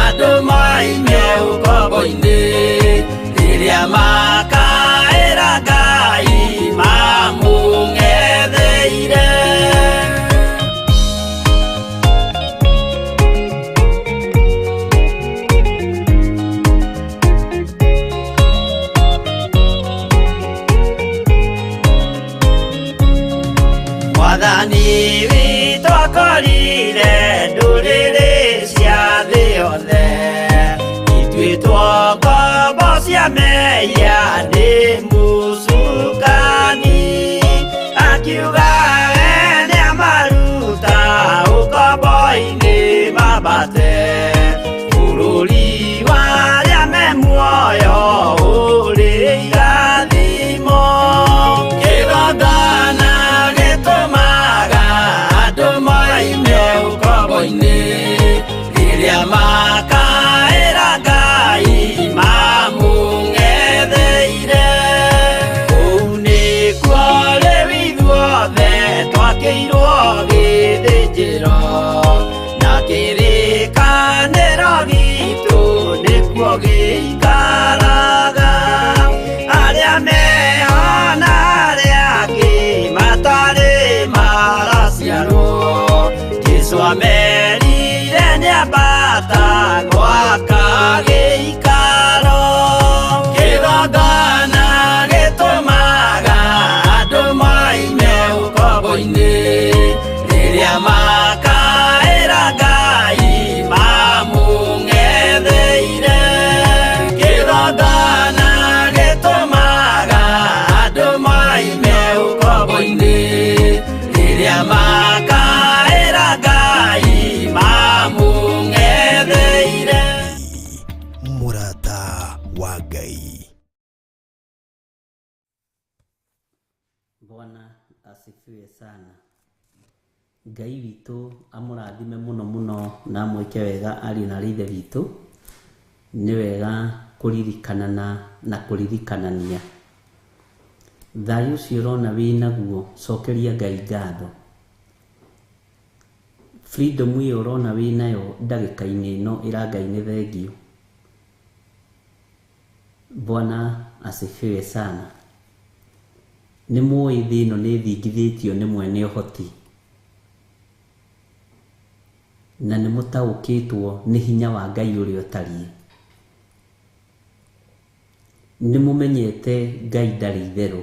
andũ moime ũkombo-inĩ, rĩrĩa makaĩra Ngai mamũng'etheire. Mwathani witũ akorire ndũrĩrĩ cia thĩ yothe, ituĩtwo ngombo cia mehia nĩ mũcukani, akiuga nĩamaruta ũkombo-inĩ mambate bũrũri wa arĩa me muoyo ũrĩ irathimo. Kĩgongona gĩtũmaga andũ moime ũkombo-inĩ, rĩrĩa makaĩra Ngai mamũng'etheire. Kũu nĩkuo rĩu ithuothe twakĩirwo gĩthĩnjĩro, na kĩrĩkanĩro gitũ nĩkuo gĩikaraga. Arĩa meho na arĩa angĩ matarĩ maraciarwo, Jesũ amerire nĩambata gwaka gĩikaro. Kĩgongona gĩtũmaga andũ moime ũkombo-inĩ, rĩrĩa makaĩra Ngai mamũng'etheire. Kĩgongona gĩtũmaga andũ moime ũkombo-inĩ, rĩrĩa makaĩra Ngai mamũng'etheire. Mũrata wa Ngai. Bwana asifiwe sana. Ngai witũ amũrathime mũno mũno na amwĩke wega arĩ na ithe witũ. Nĩ wega kũririkanana na kũririkanania. Thayũ ũcio ũrona wĩnaguo, cokeria Ngai ngatho. Freedom ĩyo ũrona wĩnayo ndagĩka-inĩ ĩno ĩra Ngai nĩ thengio. Bwana asifiwe sana. Nĩ mũĩ thĩ ĩno nĩ thingithĩtio nĩ mwene ũhoti, na nĩ mũtaũkĩtwo nĩ hinya wa Ngai ũrĩa ũtariĩ. Nĩ mũmenyete Ngai ndarĩ itherũ,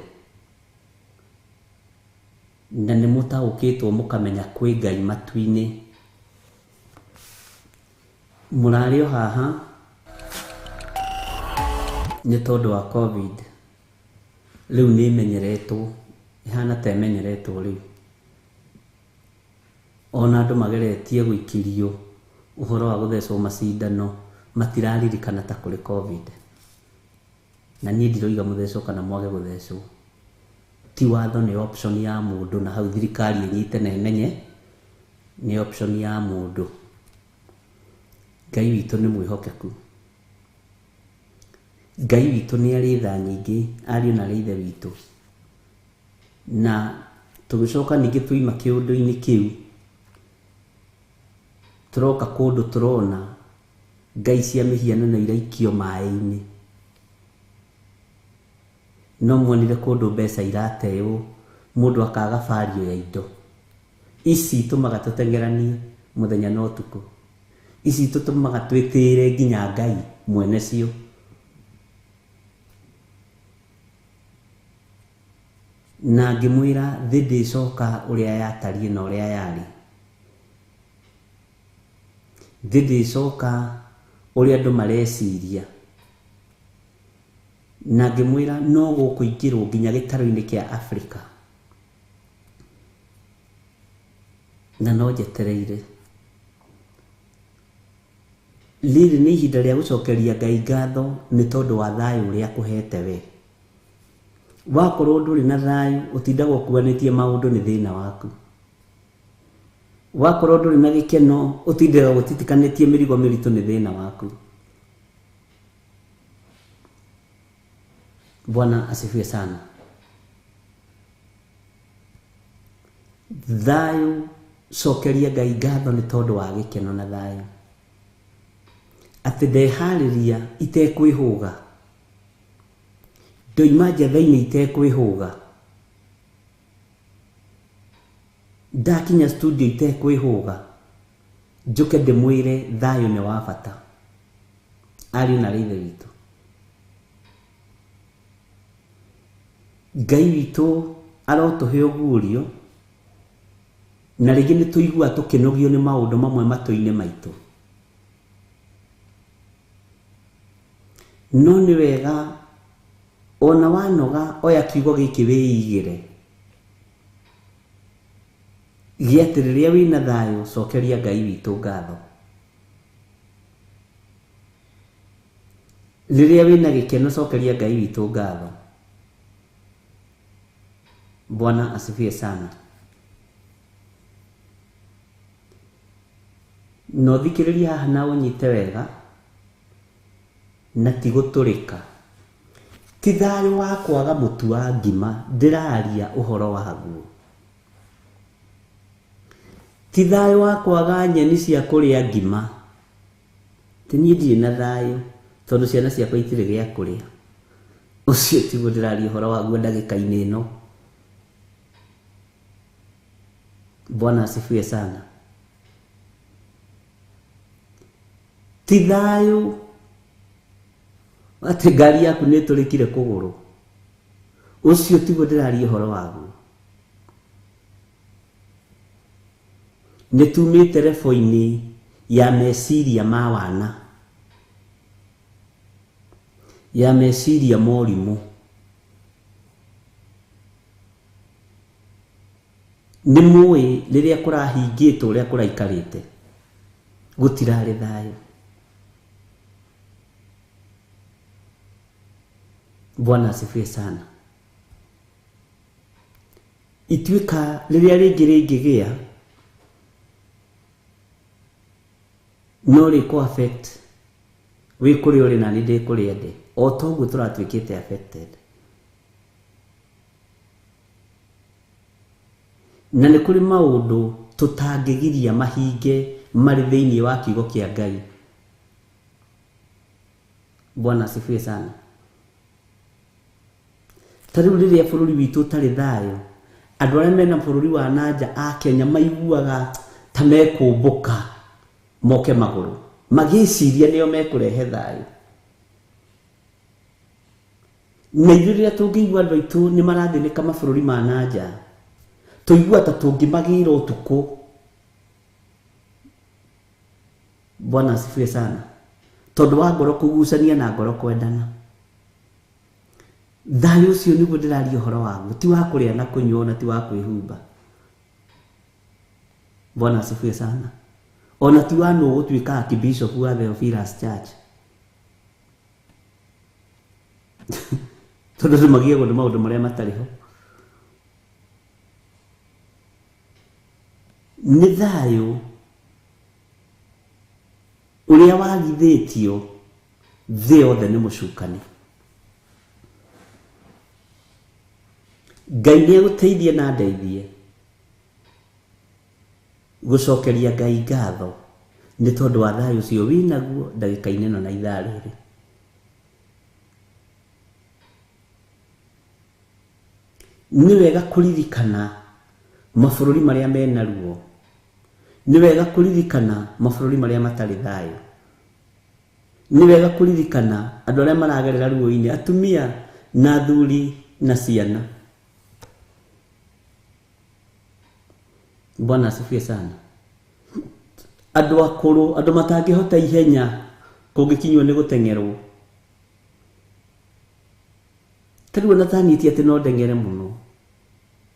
na nĩ mũtaũkĩtwo mũkamenya kwĩ Ngai matu-inĩ. Mũrarĩ o haha nĩ tondũ wa COVID. Rĩu nĩ ĩmenyeretwo, ĩhana ta ĩmenyeretwo rĩu. Ona andũ mageretie gũikĩrio ũhoro wa gũthecwo macindano matiraririkana ta kũrĩ COVID. Na niĩ ndiroiga mũthecwo kana mwage gũthecwo. Ti watho, nĩ option ya mũndũ, na hau thirikari ĩnyite na ĩmenye nĩ option ya mũndũ. Ngai witũ nĩ mwĩhokeku. Ngai witũ nĩ arĩ tha nyingĩ, ariũ na ithe witũ. Na tũgĩcoka ningĩ tuima kĩũndũ-inĩ kĩu, tũroka kũndũ tũrona ngai cia mĩhianano iraikio maĩ-inĩ. No muonire kũndũ mbeca irateo, mũndũ akaga bario ya indo. Ici tũmaga tũtengeranie mũthenya na ũtukũ. Ici tũtũmaga twĩtĩĩre nginya Ngai mwene cio. Na ngĩmwĩra thĩ ndĩcoka ũrĩa yatariĩ na ũrĩa yarĩ. Thĩ ndĩcoka ũrĩa andũ mareciria. Na ngĩmwĩra no gũkũingĩrwo nginya gĩtaro-inĩ kĩa Afrika. Na no njetereire. Rĩrĩ nĩ ihinda rĩa gũcokeria Ngai ngatho nĩ tondũ wa thayũ ũrĩa akũhete we. Wakorwo ndũrĩ na thayũ, ũtindagwo ũkuanĩtie maũndũ nĩ thĩna waku. Wakorwo ndũrĩ na gĩkeno, ũtindaga gũtitikanĩtie mĩrigo mĩritũ nĩ thĩna waku. Bwana asifiwe sana. Thayũ, cokeria Ngai ngatho nĩ tondũ wa gĩkeno na thayũ. Atĩ ndeharĩria itekwĩhũga. Ndoima njatha-inĩ itekwĩhũga. Ndakinya studio itekwĩhũga. Njoke ndĩmwĩre thayũ nĩ wa bata. Ariũ na ithe witũ. Ngai witũ arotũhe ũguũrio, na rĩngĩ nĩ tũigua tũkĩnogio nĩ maũndũ mamwe matũ-inĩ maitũ. No nĩ wega ona wanoga oya kiugo gĩkĩ wĩigĩre. Gĩatĩ rĩrĩa wĩna thayũ, cokeria Ngai witũ ngatho. Rĩrĩa wĩna gĩkeno, cokeria Ngai witũ ngatho. Bwana asifiwe sana. No thikĩrĩria haha na ũnyite wega, na ti gũtũrĩka. Ti thayũ wa kwaga mũtu wa ngima, ndĩraria ũhoro waguo. Ti thayũ wa kwaga nyeni cia kũrĩa ngima. Ti niĩ ndirĩ na thayũ tondũ ciana ciakwa itirĩ gĩa kũrĩa. Ũcio tiguo ndĩraria ũhoro waguo ndagĩka-inĩ ĩno. Bwana asifiwe sana. Ti thayũ atĩ ngari yaku nĩ tũrĩkire kũgũrũ. Ũcio tiguo ndĩraria ũhoro waguo. Nĩ tumĩte rebo-inĩ ya meciria ma wana, ya meciria morimũ. Nĩ mũĩ rĩrĩa kũrahingĩtwo ũrĩa kũraikarĩte, gũtirarĩ thayũ. Bwana asifiwe sana. Ituĩka rĩrĩa rĩngĩ rĩngĩgĩa, no rĩkũ affect wĩ kũrĩa ũrĩ na nĩ ndĩ kũrĩa ndĩ. O toguo tũratuĩkĩte affected. Na nĩ kũrĩ maũndũ tũtangĩgiria mahinge marĩ thĩinĩ wa kiugo kĩa Ngai. Bwana asifiwe sana. Tarĩu rĩrĩa bũrũri witũ ũtarĩ thayũ, andũ arĩa mena bũrũri wa nanja a Kenya maiguaga ta mekũmbũka moke magũrũ, magĩciria nĩo mekũrehe thayũ. Na ithuĩ rĩrĩa tũngĩigua andũ aitũ nĩ marathĩnĩka mabũrũri ma nanja, tuigua ta tungimagira utuku. Bwana asifiwe sana. Tondu wa ngoro kugucania na ngoro kwendana. Thayu ucio niguo ndiraria uhoro waguo, ti wa kuria na kunyua na ti wa kwihumba. Bwana asifiwe sana. Ona ti wa no gutuika archbishop wa Theophilus Church. Tondu magia go maundu maria matariho. Ni thayu uria wagithitio thĩ yothe nĩ mũcukani. Ngai nĩ agũteithie na ndeithie gũcokeria Ngai ngatho nĩ tondũ wa thayũ ũcio wĩnaguo ndagĩka-inĩ ĩno na ithaa rĩrĩ. Nĩ wega kũririkana mabũrũri marĩa mena ruo. Nĩ wega kũririkana mabũrũri marĩa matarĩ thayũ. Nĩ wega kũririkana andũ arĩa maragerera ruo-inĩ, atumia na athuri na ciana. Bwana asifiwe sana. Andũ akũrũ, andũ matangĩhota ihenya kũngĩkinywo nĩ gũtengerwo. Tarĩu ona tanitie atĩ no ndengere mũno.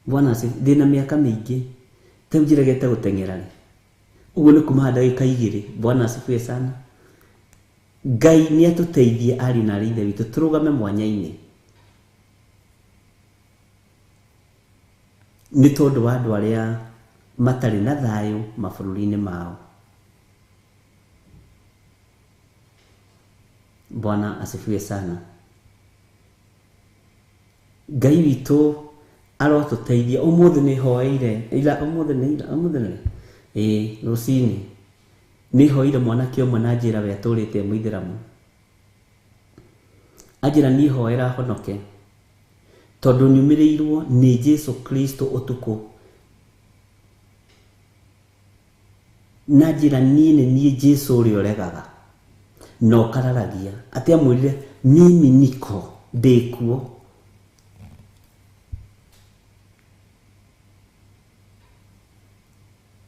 Bwana asifiwe, ndĩna mĩaka mĩingĩ tarĩu njĩragete gũtengera rĩ. Uguo nĩ kuma ndagĩka 2. Bwana asifiwe sana. Ngai nĩ atũteithie ari na ithe witũ tũrũgame mwanya-inĩ. Nĩ tondũ wa andũ arĩa matarĩ na thayũ mabũrũri-inĩ mao. Bwana asifiwe sana. Ngai witũ arotũteithia. Ũmũthĩ nĩ hoeire ũmũthĩ rũcinĩ nĩ hoire mwanake ũmwe na njĩra we atũrĩte mũithĩramu. Anjĩra niĩ hoera honoke tondũ nyumĩrĩirwo nĩ Jesu Kristo ũtukũ. Na njĩra niĩ nĩ niĩ Jesu ũrĩa ũregaga na ũkararagia. Atĩ amwĩrire mimi niko ndĩkuo.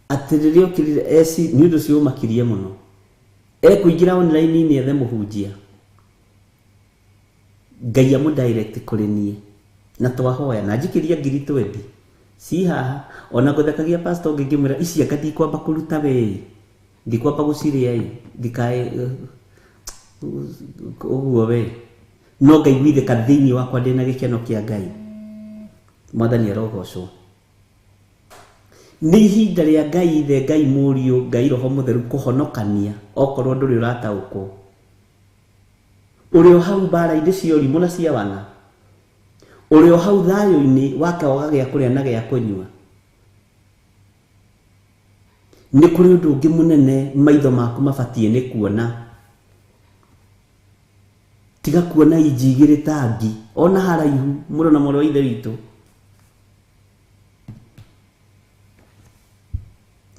Atĩ rĩrĩa ũkĩrire eci nĩ ũndũ ũcio ũmakirie mũno. Ekũingĩra online-inĩ ethe mũhunjia. Ngai amũdirect kũrĩ niĩ na twahoya na njikĩria 20,000 si haha. Ona gũthekagia pastor ũngĩ ngĩmwĩra ici anga ndikwamba kũruta we, ndikwamba gũciria ndikae ũguo we. No Ngai gwithĩka thĩinĩ wakwa ndĩna gĩkeno kĩa Ngai. Mwathani arogocwo. Nĩ ihinda rĩa Ngai ithe, Ngai mũriũ, Ngai roho mũtheru kũhonokania okorwo ndũrĩ ũrataũkwo. Ũrĩ o hau mbara-inĩ cia ũrimũ na cia wana. Ũrĩ o hau thayũ-inĩ wake waga gĩa kũrĩa na gĩa kũnyua. Nĩ kũrĩ ũndũ ũngĩ mũnene maitho maku mabatiĩ nĩ kuona. Tiga kuona inji igĩrĩ tangi ona haraihu mũrũ na mũrũ wa ithe witũ.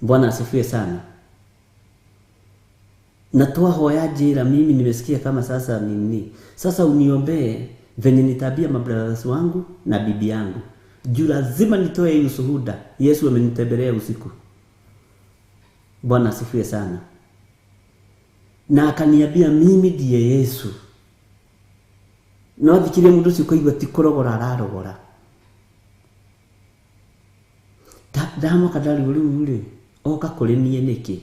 Bwana asifiwe sana. Na twahoya njĩra, mimi nimesikia kama sasa sasa uniombee venye nitabia mabrothers wangu na bibi yangu. Juu lazima nitoe ushuhuda. Yesu amenitembelea usiku. Bwana asifiwe sana. Na akaniambia mimi ndiye Yesu. No thikirie mundu ucio kuigua ti kurogora ararogora. Ndamo kadari uri oka kũrĩ niĩ nĩkĩ.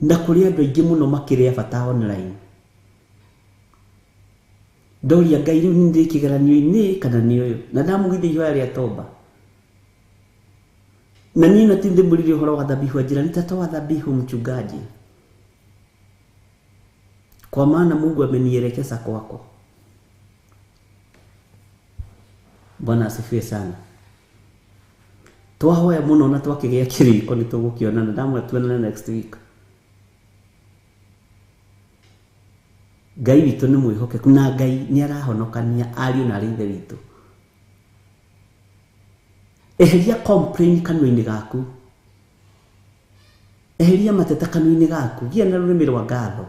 Na kũrĩ andũ aingĩ mũno makĩrĩa bata online. Ndoria Ngai rĩu nĩ ndĩ kĩgeranio-inĩ kana nĩ ũyũ. Na ndamũgithia ihoya rĩa toba. Na niĩ na tinde mũriri ũhoro wa dhabihu ajira nitatoa dhabihu mchungaji. Kwa maana Mungu amenielekeza kwako. Bwana asifiwe sana. Twahoya mũno na twakĩgĩa kĩrĩko nĩ tũgũkĩonana. Ndamwĩtuanana next week. Ngai witũ nĩ mwĩhokeku na Ngai nĩ arahonokania ariũ na ithe witũ. Eheria complain kanua-inĩ gaku. Eheria mateta kanua-inĩ gaku. Gĩa na rũrĩmĩ rwa ngatho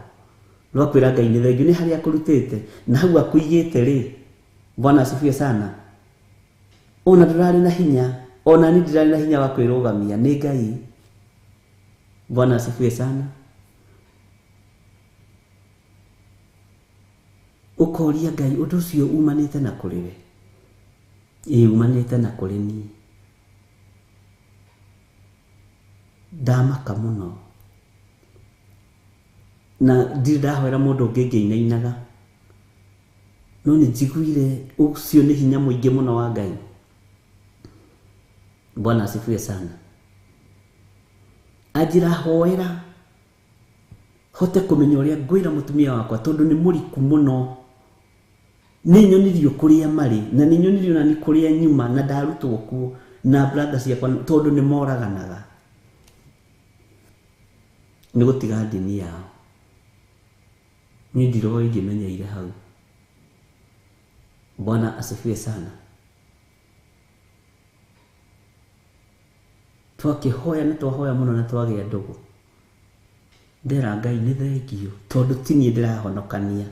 rwa kwĩra Ngai nĩ thengiũ nĩ harĩa akũrutĩte na hau akũigĩte rĩ. Bwana asifiwe sana. Ona ndũrarĩ na hinya, ona ni ndirarĩ na hinya wa kwĩrũgamia nĩ Ngai. Bwana asifiwe sana. Ukoria Ngai ũndũ ũcio umanĩte na kũrĩ we? Umanĩte na kũrĩ niĩ. Ndamaka mũno na ndirĩ ndahoera mũndũ ũngĩ ngĩinainaga, no nĩ njiguire ũcio nĩ hinya mũingĩ mũno wa Ngai. Bwana asifiwe sana. Anjĩra hoera hote kũmenya ũrĩa ngwĩra mũtumia wakwa, tondũ nĩ mũriku mũno. Nĩ nyonirio kũrĩa marĩ na nĩ nyonirio na nĩ kũrĩa nyuma, na ndarutwo kuo na brother ciakwa, tondũ nĩ moraganaga nĩ gũtiga ndini yao. Niĩ ndiroi ngĩmenyeire hau. Bwana asifiwe sana. Twakĩhoya nĩ twahoya mũno na twagĩa ndũgũ. Ndera Ngai nĩ thengio, tondũ ti niĩ ndĩrahonokania.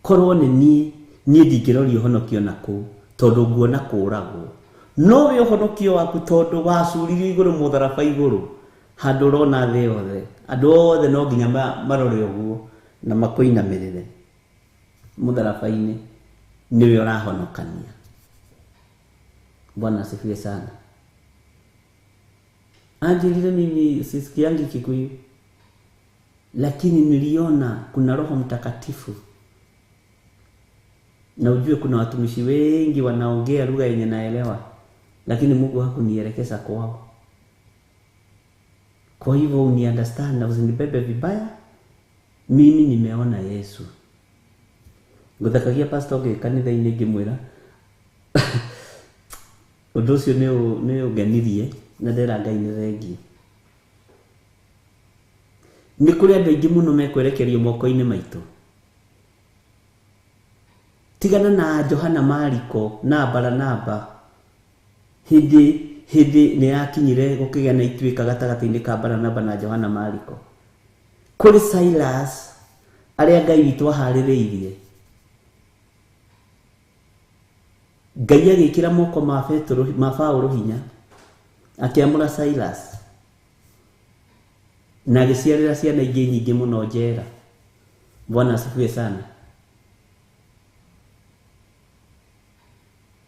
Korwo nĩ niĩ ndingĩroria ũhonokio na kũu, tondũ nguona kũũragwo. No we ũhonokio waku tondũ wacuririo igũrũ mũtharaba igũrũ, handũ ũrona thĩ yothe, andũ othe no nginya marore ũguo na makũinamĩrĩre mũtharaba-inĩ, niwe ũrahonokania. Bwana asifiwe sana. Anjĩrire mimi sisikiangi Kikuyu, lakini niliona kuna Roho Mtakatifu. Na ujue kuna watumishi wengi wanaongea lugha yenye naelewa, lakini Mungu hakunielekeza kwao. Kwa hivyo uni understand na usinibebe vibaya, mimi nimeona Yesu. Guthakagia pastor ge kanitha-inĩ ngĩmwĩra ũndũ ũcio nĩ ũngenirie na ndera Ngai nĩ thengi. Nĩ kũrĩ andũ aingĩ mũno mekwerekerio moko-inĩ maitũ. Tigana na Johana Mariko na Baranaba. Hĩndĩ nĩ yakinyire gũkĩgĩa na ituĩka gatagatĩ-inĩ ka Baranaba na Johana Mariko. Kũrĩ Silas arĩa Ngai witũ aharĩrĩirie. Ngai agĩkĩra moko ma Paulo hinya, akĩamũra Silas na agĩciarĩra ciana ingĩ nyingĩ mũno njera. Bwana asifiwe sana.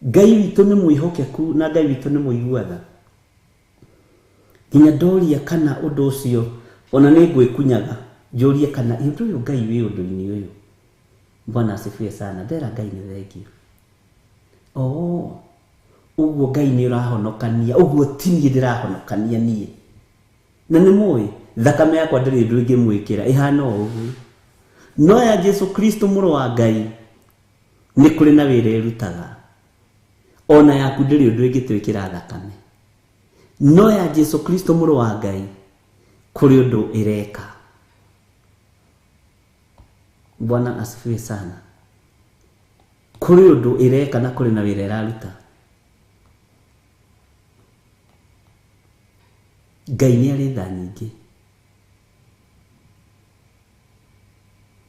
Ngai witũ nĩ mwĩhokeku na Ngai witũ nĩ mũiguaga. Nginya ndoria kana ũndũ ũcio ona nĩ ngwĩkunyaga, njũrie kana ũndũ ũyũ Ngai wĩ ũndũ-inĩ ũyũ. Bwana asifiwe sana. Ndera Ngai nĩ thengio. Ũguo Ngai nĩ ũrahonokania, ũguo ti niĩ ndĩrahonokania niĩ. Na nĩ mũĩ thakame yakwa ndĩrĩ ũndũ ĩngĩmwĩkĩra, ĩhana ũguo. No ya Jesu Kristo mũrũ wa Ngai nĩ kũrĩ na wĩra ĩrutaga. Ona yaku ndĩrĩ ũndũ ĩngĩtwĩkĩra thakame. No ya Jesu Kristo mũrũ wa Ngai kũrĩ ũndũ ĩreka. Bwana asifiwe sana. Kũrĩ ũndũ ĩreka na kũrĩ na wĩra ĩraruta. Ngai nĩ arĩ tha nyingĩ.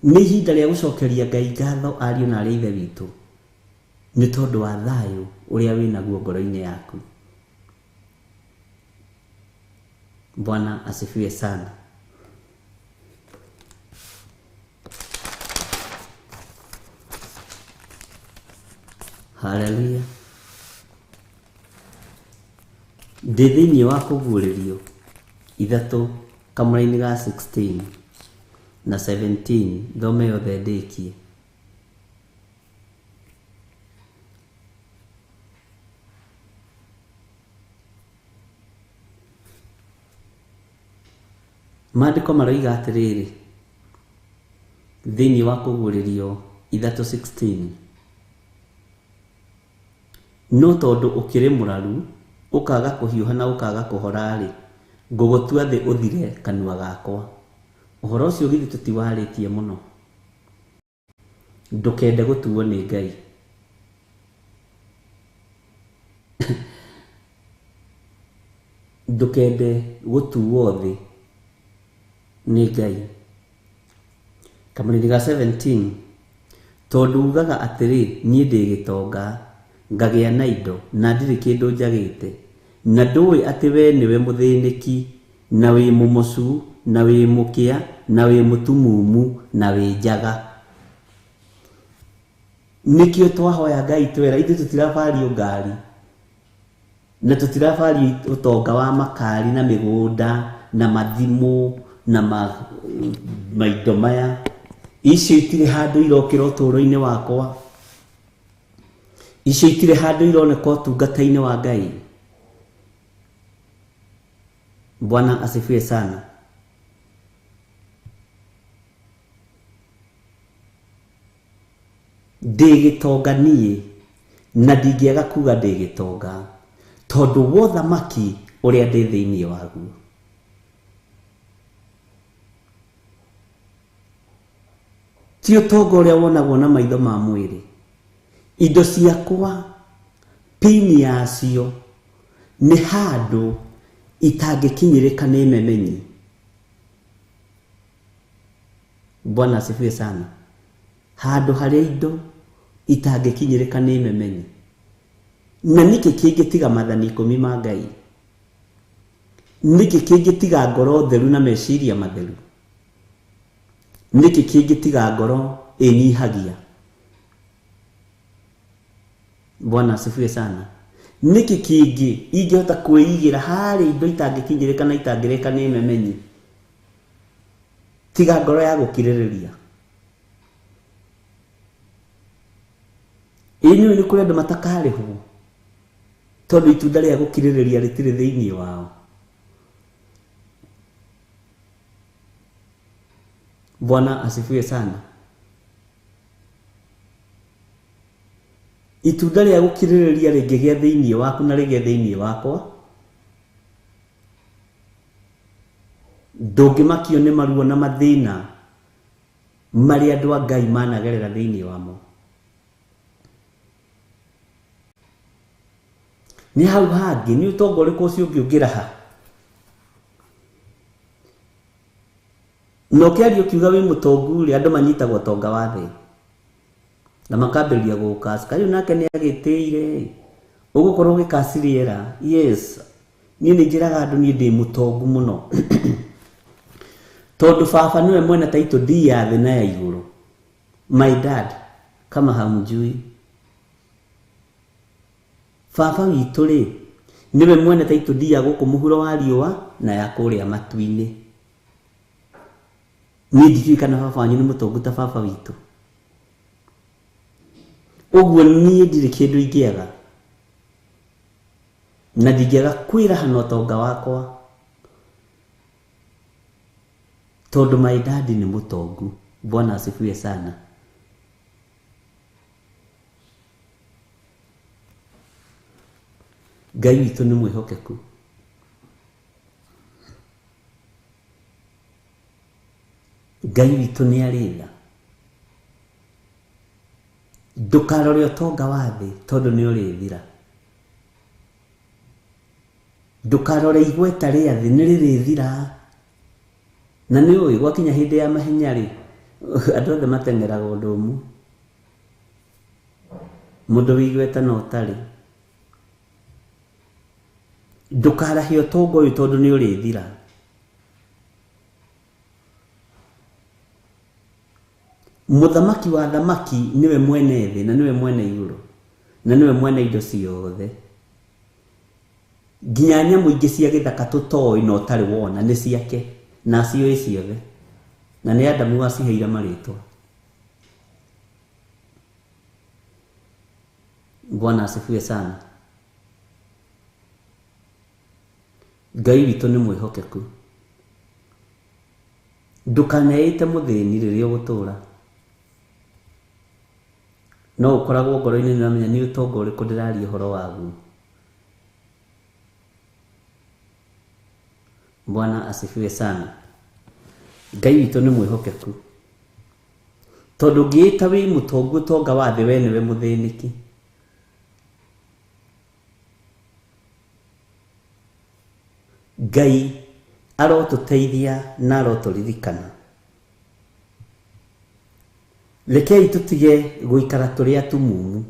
Nĩ ihinda rĩa gũcokeria Ngai ngatho, ariũ na arĩa ithe witũ, nĩ tondũ wa thayũ ũrĩa wĩnaguo ngoro-inĩ yaku. Bwana asifiwe sana. Haleluya. Ndĩ thĩinĩ wa kũguũrĩrio 3 kamũra-inĩ ga 16 na 17, thome yothe ndĩkie. Maandĩko maroiga atĩrĩrĩ, thĩinĩ wa kũguũrĩrio 3:16, no tondũ ũkĩrĩ mũraru ũkaga kũhiũha na ũkaga kũhora-rĩ, ngũgũtua thĩ ũthire kanua gakwa. Ũhoro ũcio githĩ tũtiwarĩtie mũno? Ndũkende gũtuo nĩ Ngai. Ndũkende gũtuo thĩ nĩ Ngai. Kamũra-inĩ ga 17, tondũ ugaga atĩrĩ, niĩ ndĩ gĩtonga, ngagĩa na indo na ndirĩ kĩndũ njagĩte, na ndũĩ atĩ we nĩwe mũthĩnĩki na wĩ mũmocu na wĩ mũkĩa na wĩ mũtumumu na wĩ njaga. Nĩkĩo twahoya Ngai twera ithuĩ tũtirabario ngari na tũtirabario ũtonga wa makari na mĩgũnda na mathimũ na maindo maya. Icio itirĩ handũ irokĩra ũtũũro-inĩ wakwa, icio itirĩ handũ ironeka ũtungata-inĩ wa Ngai. Bwana asifiwe sana. Ndĩgĩtonga niĩ na ndingĩaga kuga ndĩgĩtonga tondũ wa ũthamaki ũrĩa ndĩ thĩinĩ waguo. Ti ũtonga ũrĩa wonagwo na maitho ma mwĩrĩ. Indo ciakwa pini yacio nĩ handũ itangĩkinyĩrĩka nĩ memenyi. Bwana asifiwe sana. Handũ harĩa indo itangĩkinyĩrĩka nĩ memenyi. Na nĩkĩ kĩngĩtiga mathani 10 ma Ngai? Nĩkĩ kĩngĩtiga ngoro theru na meciria matheru? Nĩkĩ kĩngĩtiga ngoro ĩnyihagia? Bwana asifiwe sana. Nĩkĩ kĩngĩ ingĩhota kwĩigĩra harĩ indo itangĩkinyĩrĩka na itangĩrĩka nĩ memenyi tiga ngoro ya gũkirĩrĩria? Ĩnyuĩ nĩ kũrĩ andũ matakarĩhwo tondũ itunda rĩa gũkirĩrĩria rĩtirĩ thĩinĩ wao. Bwana asifiwe sana. Itunda rĩa gũkirĩrĩria rĩngĩgĩa thĩinĩ waku na rĩgĩe thĩinĩ wakwa, ndũngĩmakio nĩ maruo na mathĩna marĩa andũ a Ngai managerera thĩinĩ wamo. Nĩ hau hangĩ nĩ ũtonga ũrĩkũ ũcio ũngĩũngĩra ha? Na ũkĩaria ũkiuga wĩ mũtongu rĩ, andũ manyitagwo ũtonga wa thĩ na makambĩrĩria gũkasi. Kaĩ nake nĩ agĩtĩire ũgũkorwo ũgĩkaciriera? Yes, niĩ nĩ njĩraga andũ niĩ ndĩ mũtongu mũno tondũ baba nĩwe mwene title deed ya thĩ na ya igũrũ. My dad, kama hamjui, baba witũ rĩ nĩwe mwene title deed ya gũkũ mũhuro wa riũa na ya kũrĩa matu-inĩ. Niĩ ndiũĩ kana baba wanyu nĩ mũtongu ta baba witũ. Ũguo niĩ ndirĩ kĩndũ ingĩaga na ndingĩaga kwĩraha na ũtonga wakwa tondũ my dad nĩ mũtongu. Bwana asifiwe sana. Ngai witũ nĩ mwĩhokeku. Ngai witũ nĩ arĩ tha. Ndũkarore ũtonga wa thĩ tondũ nĩ ũrĩthira. Ndũkarore igweta rĩa thĩ nĩ rĩrĩthira. Na nĩ ũĩ gwakinya hĩndĩ ya mahenya rĩ andũ othe mateng'eraga ũndũ ũmwe. Mũndũ wĩ igweta no ũtarĩ. Ndũkarahe ũtonga ũyũ tondũ nĩ ũrĩthira. Mũthamaki wa thamaki niwe mwene thĩ na niwe mwene igũrũ na niwe mwene indo ciothe. Nginya nyamũ ingĩ cia gĩthaka tũtoĩ no ũtarĩ wona nĩ ciake na ciũĩ ciothe na nĩ Adamu waciheire marĩtwa. Bwana asifiwe sana. Ngai witũ nĩ mwĩhokeku. Ndũkaneĩte mũthĩni rĩrĩa ũgũtũũra. No ũkoragwo ngoro-inĩ nĩ ũramenya nĩ ũtonga ũrĩkũ ndĩraria ũhoro waguo. Bwana asifiwe sana. Ngai witũ nĩ mwĩhokeku tondũ ngĩĩta wĩ mũtongu ũtonga wa thĩ we nĩwe mũthĩnĩki. Ngai arotũteithia na arotũririkana. Rekei tũtige gũikara tũrĩ atumumu.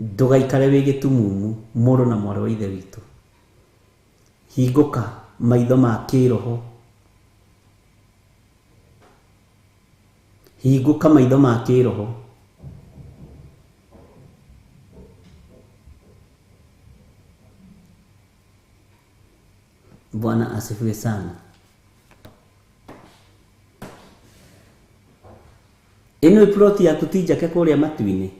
Ndugaikare wi gitumumu muru na mwari wa ithe witu. Hinguka maitho ma kiroho. Hinguka maitho ma kiroho. Bwana asifiwe sana. Ino ploti ya kutija ke kuria matuini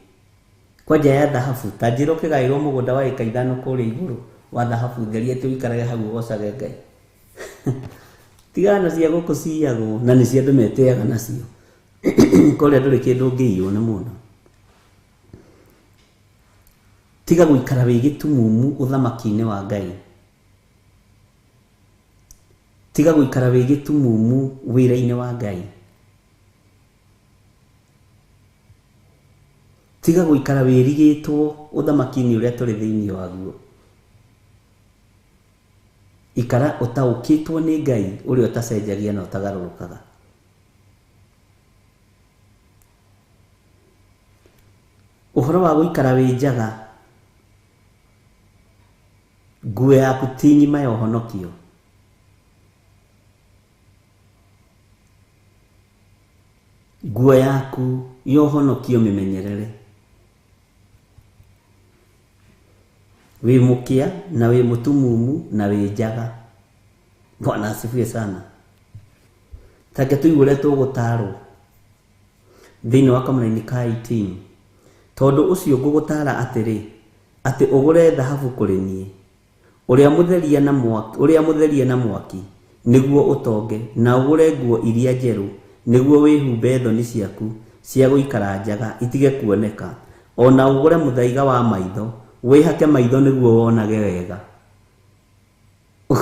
kwa nja ya dhahabu tajiro kigairwo mugunda wa eka 5 kuria iguru wa dhahabu theria tuikarage hau gocage Ngai. Tigana cia guku ciago na ni cia ndumeteaga nacio. Kuria nduri kindu ngiyo ni muno. Tiga guikara wi gitumumu uthamaki-ini wa Ngai. Tiga guikara wi gitumumu wira-ini wa Ngai. Tiga guikara wirigitwo uthamaki-ini uria turi thiini waguo. Ikara utaukitwo ni Ngai uria utacenjagia na utagarurukaga. Uhoro wa guikara wi njaga nguo yaku ti ng'ima ya ũhonokio. Nguo yaku ya ũhonokio mĩmenyerere. Wi mukia na wi mutumumu na wi njaga. Bwana asifiwe sana. Take tuigure tugutaro thiini wa kamũra-inĩ ka 18 tondu ucio ngugutara atiri ati ugure dhahabu kuri nie uria mutherie na mwaki niguo utonge na ugure nguo iria njeru niguo wihumbe thoni ciaku cia guikara njaga itige kuoneka ona ugure muthaiga wa maitho wihake maitho niguo wonage wega.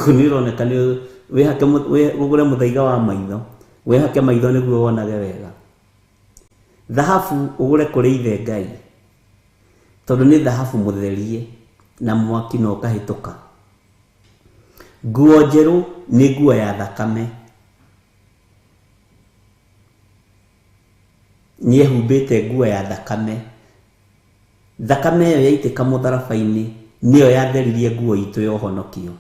Unironeka ni wihake ugure muthaiga wa maitho wihake maitho niguo wonage wega. Dhahabu ugure kuri ithe Ngai tondu ni dhahabu mutherie na mwaki no kahituka. Nguo njeru ni nguo ya thakame. Niehumbite nguo ya thakame. Thakame iyo yaitika mutharabaini niyo yatheririe nguo itu ya ũhonokio.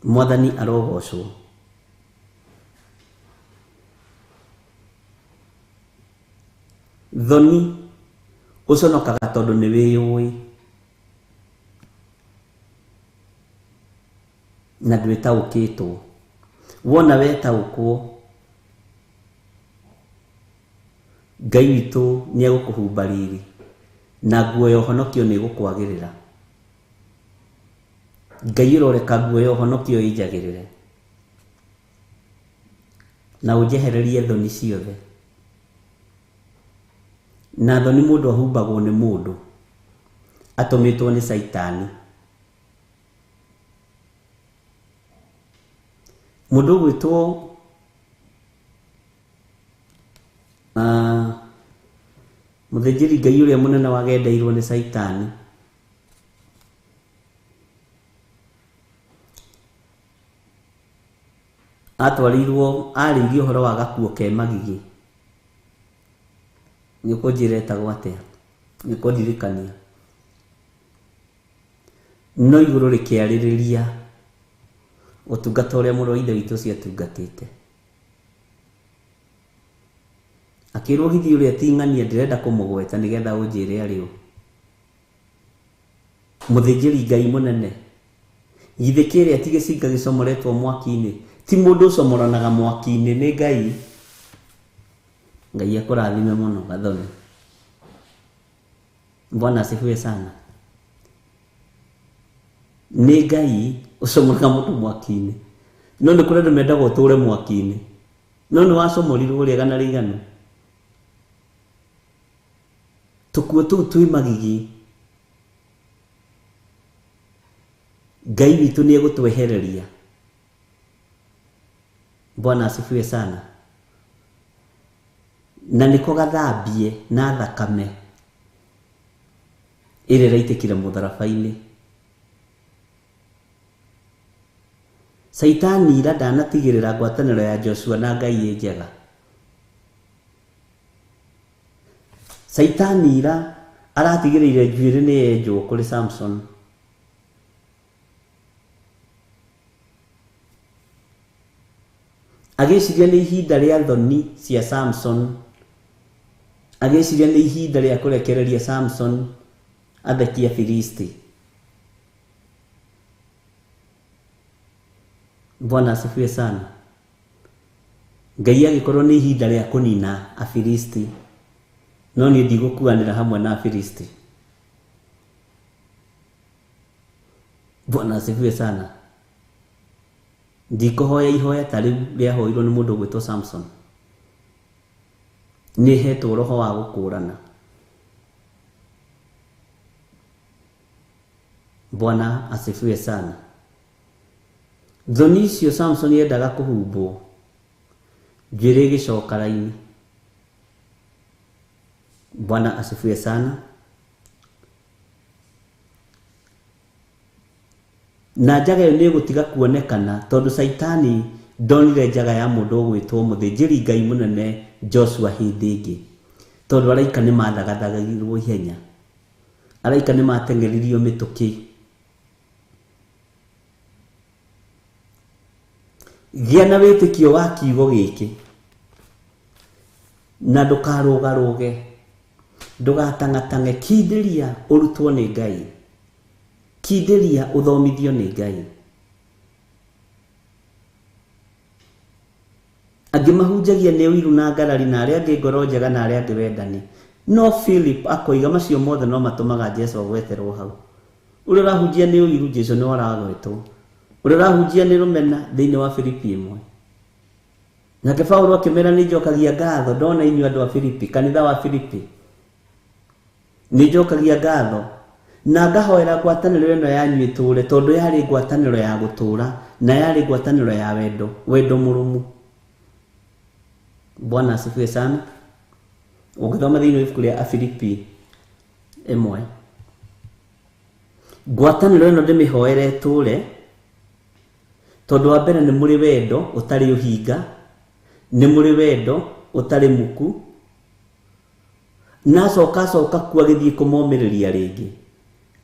Mwathani arogocwo. Thoni uconokaga tondu ni wiyui na ndwitaukitwo. Wona wetaukwo Ngai witu ni egukuhumba riri na nguo ya ũhonokio ni igukwagirira. Ngai uroreka nguo ya ũhonokio injagirire na unjehererie thoni ciothe. Na thoni mundu ahumbagwo ni mundu atumitwo ni Saitani. Mundu gwitwo muthinjiri Ngai uria munene wagendeirwo ni Saitani. Atwarirwo arĩirie ũhoro wa gakuo ke magigi. Nĩko njĩra ĩtagwo atĩa? Nĩko ndirikania. No igũrũ rĩkĩarĩrĩria ũtungata ũrĩa mũrũ wa ithe witũ ciatungatĩte. Akĩrwo githi ũrĩa ti ng'ania ndĩrenda kũmũgweta nĩgetha ũnjĩre arĩ ũ. Mũthĩnjĩri Ngai mũnene. Githĩ kĩrĩa ti gĩcinga gĩcomoretwo mwaki-inĩ. Ti mũndũ ũcomoranaga mwaki-inĩ nĩ Ngai. Ngai akũrathime mũno gathoni. Bwana asifiwe sana. Nĩ Ngai ũcomoraga mũndũ mwaki-inĩ. No nĩ kũrĩ andũ mendaga ũtũre mwaki-inĩ. No nĩ wacomorirwo rĩega na rĩiganu. Tũkuo tũu twĩ magigi Ngai witũ nĩ egũtwehereria. Bwana asifiwe sana. Na niko gathambie na thakame ĩrĩa ĩraitĩkire mũtharaba-inĩ. Saitani ira ndanatigĩrĩra ngwatanĩro ya Joshua na Ngai ĩ njega. Saitani ira aratigĩrĩire njuĩrĩ nĩ yenjwo kũrĩ Samson. Agĩciria nĩ ihinda rĩa thoni cia Samson, agĩciria nĩ ihinda rĩa kũrekereria Samson athekia Filisti. Bwana asifiwe sana. Ngai agĩkorwo nĩ ihinda rĩa kũnina Afilisti, no niĩ ndigũkuanĩra hamwe na Afilisti. Bwana asifiwe sana. Ndikũhoya ihoya ta rĩu rĩahoirwo nĩ mũndũ gwĩtwo Samson. Nĩ hetwo roho wa gũkũrana. Bwana asifiwe sana. Thoni icio Samson yendaga kũhumbwo, njuĩrĩ ĩgĩcoka raini. Bwana asifiwe sana. Na njaga ĩyo nĩ gũtiga kuonekana tondũ Saitani ndonire njaga ya mũndũ ũgwĩtwo mũthĩnjĩri Ngai mũnene Joshua hĩndĩ ĩngĩ, tondũ araika nĩ mathagathagĩrwo ihenya, araika nĩ mateng'eririo mĩtũkĩ. Gĩa na wĩtĩkio wa kiugo gĩkĩ na ndũkarũgarũge, ndũgatangatange. Kindĩria ũrutwo nĩ Ngai, kindĩria ũthomithio nĩ Ngai. Angĩ mahunjagia nĩ ũiru na ngarari, na arĩa angĩ ngoro njega, na arĩa angĩ wendani. No Philip akoiga macio mothe no matũmaga Jesu agweterwo hau. Ũrĩa ũrahunjia nĩ ũiru, Jesu nĩ waragwetwo. Ũrĩa ũrahunjia nĩ rũmena thĩinĩ wa Filipi 1. Nake Paulo akĩmera nĩ njokagia ngatho ndona inyuĩ andũ a Filipi, kanitha wa Filipi. Nĩ njokagia ngatho na ngahoera ngwatanĩro ĩno yanyu ĩtũũre, tondũ yarĩ ngwatanĩro ya gũtũũra na yarĩ ngwatanĩro ya wendo mũrũmu. Bwana asifiwe sana. Ũngĩthoma thĩinĩ wa ibuku rĩa Afilipi 1, ngwatanĩro ĩno ndĩmĩhoere ĩtũũre, tondũ wa mbere nĩ mũrĩ wendo ũtarĩ ũhinga, nĩ mũrĩ wendo ũtarĩ muku, na acoka kuo agĩthiĩ kũmomĩrĩria rĩngĩ,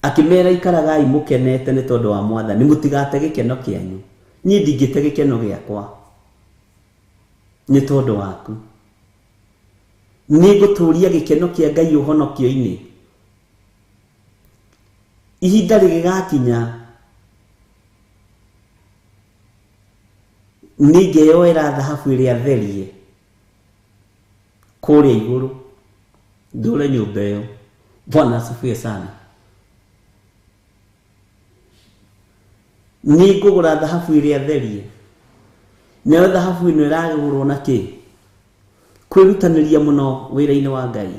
akĩmera ikaragai mũkenete nĩ tondũ wa Mwathani, mũtigate gĩkeno kĩanyu. Niĩ ndingĩte gĩkeno gĩakwa nĩ tondũ waku. Nĩ ngũtũũria gĩkeno kĩa Ngai ũhonokio-inĩ. Ihinda rĩgĩgakinya nĩngeyoera thahabu ĩrĩa therie kũrĩa igũrũ, ndũre nyũmba ĩyo. Bwana asifiwe sana. Nĩ ngũgũra thahabu ĩrĩa therie. Nayo thahabu ĩno ĩragũrwo na kĩ? Kwĩrutanĩria mũno wĩra-inĩ wa Ngai,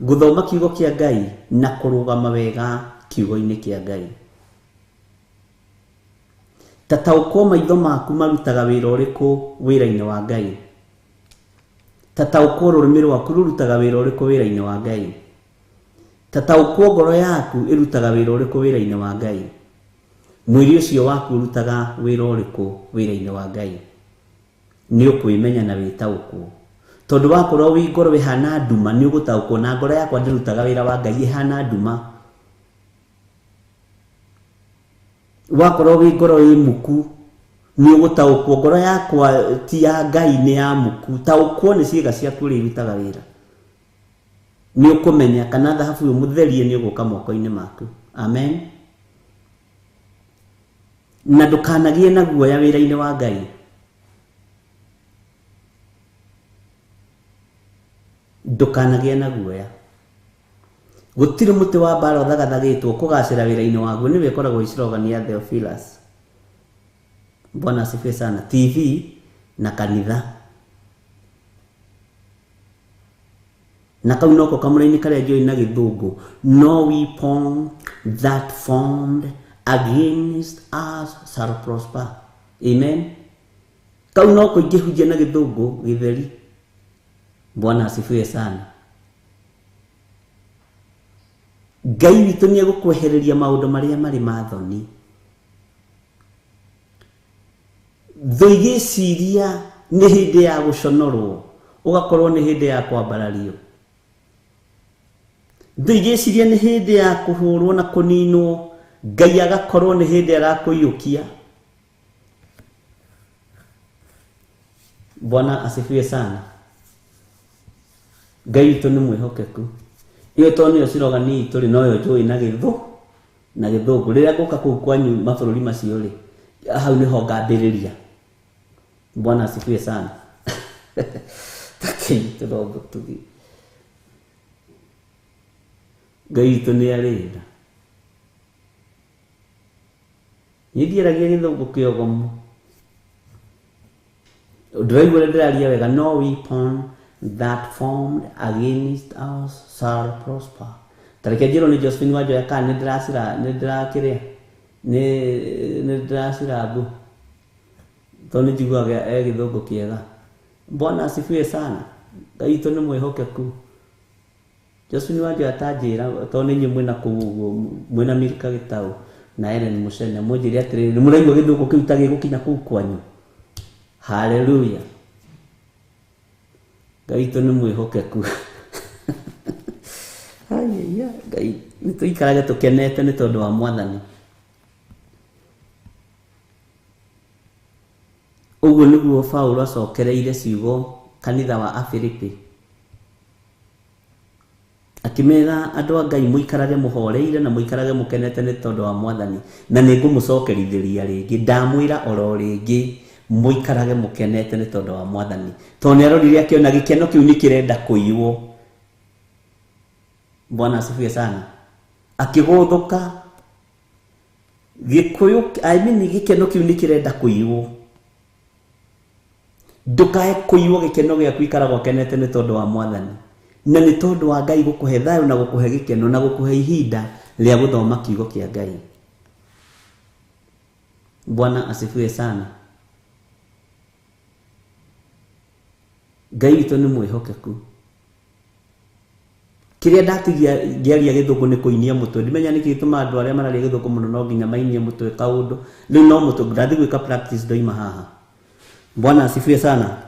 gũthoma kiugo kĩa Ngai na kũrũgama wega kiugo-inĩ kĩa Ngai. Tataũkwo maitho maku marutaga wĩra ũrĩkũ wĩra-inĩ wa Ngai. Tataũkwo rũrĩmĩ rwaku rũrutaga wĩra ũrĩkũ wĩra-inĩ wa Ngai. Tataũkwo ngoro yaku ĩrutaga wĩra ũrĩkũ wĩra-inĩ wa Ngai. Mwĩrĩ ũcio waku ũrutaga wĩra ũrĩkũ wĩra-inĩ wa Ngai. Nĩ ũkwĩmenya na wĩtaũkwo, tondũ wakorwo wĩ ngoro ĩhana nduma nĩ ũgũtaũkwo na ngoro yakwa ndĩrutaga wĩra wa Ngai ĩhana nduma. Wakorwo wĩ ngoro ĩ muku nĩ ũgũtaũkwo ngoro yakwa ti ya Ngai, nĩ ya muku. Taũkwo nĩ ciĩga ciaku ũrĩa irutaga wĩra. Nĩ ũkũmenya kana thahabu ĩyo mũtherie nĩ ũgũka moko-inĩ maku. Amen. Na ndũkanagie na guoya wĩra-inĩ wa Ngai. Ndũkanagie na guoya. Gũtirĩ mũtĩ wa mbara ũthagathagĩtwo kũgacĩra wĩra-inĩ waguo. Nĩwe ĩkoragwo icirogani ya Theophilus. Bwana asifiwe sana. TV na kanitha. Na kau noko kamũra-inĩ karĩa njũĩ na gĩthũngũ. No weapon that formed against us shall prosper. Amen. Kau noko ingĩhunjia na gĩthũngũ gĩtheri. Bwana asifiwe sana. Ngai witũ nĩ egũkwehereria maũndũ marĩa marĩ mathoni. Thũ igĩciria nĩ hĩndĩ ya gũconorwo, ũgakorwo nĩ hĩndĩ ya kwambarario. Ndigiciria nĩ hĩndĩ ya kũhũrwo na kũninwo, Ngai agakorwo nĩ hĩndĩ arakũiyũkia. Bwana asifiwe sana. Ngai witũ nĩ mwĩhokeku. Iyo to nĩyo slogan itũ rĩ, noyo njũĩ na gĩthũngũ. Rĩrĩa ngũka kũu kwanyu mabũrũri macio rĩ, hau nĩho ngambĩrĩria. Bwana asifiwe sana. Takei tũrongo tũthi. Ngai witũ nĩ arĩnda. Nĩndieragia gĩthũngũ kĩogomu. Ndĩraigua ũrĩa ndĩraria wega. No weapon that formed against us shall prosper. Tareke njĩrwo nĩ Josephine Wanjoya kana nĩndĩracira mbu. Tondũ njiguaga gĩthũngũ kĩega. Bwana asifiwe sana. Ngai witũ nĩ mwĩhokeku. Josephine Wanjoya tanjĩra tondũ nĩ inyuĩ mwĩna kũu ũguo, mwĩna Milka Gĩtaũ na Ellen Mucene, mũnjĩre atĩrĩrĩ, nĩ mũraigua gĩthũngũ kĩu ta gĩgũkinya kũu kwanyu. Hallelujah. Ngai witũ nĩ mwĩhokeku. Haleluya. Ngai nĩtũikarage tũkenete nĩ tondũ wa Mwathani. Ũguo nĩguo Paulo acokereire ciugo kanitha wa Afilipi, akimera andũ a Ngai mũikarage mũhoreire na mũikarage mũkenete nĩ tondũ wa Mwathani, na nĩngũmũcokerithĩria rĩngĩ, ndamwĩra oro rĩngĩ mũikarage mũkenete nĩ tondũ wa Mwathani. Tondũ nĩarorire akĩona gĩkeno kĩu nĩ kĩrenda kũiywo. Bwana asifiwe sana. Akĩgũthũka gĩkũyũ, gĩkeno kĩu nĩ kĩrenda kũiywo. Ndũkae kũiywo gĩkeno gĩaku, ikaraga ũkenete nĩ tondũ wa Mwathani. Na nĩ tondũ wa Ngai gũkũhe thayũ na gũkũhe gĩkeno na gũkũhe ihinda rĩa gũthoma kiugo kĩa Ngai. Bwana asifiwe sana. Ngai witũ nĩ mwĩhokeku. Kĩrĩa ndatigia ngĩaria gĩthũngũ nĩ kũinia mũtwe. Ndimenya nĩkĩ gĩtũma andũ arĩa mararia gĩthũngũ mũno no nginya mainie mũtwe kaũndũ. Rĩu no mũtwe ndathi gwĩka practice ndoima haha. Bwana asifiwe sana.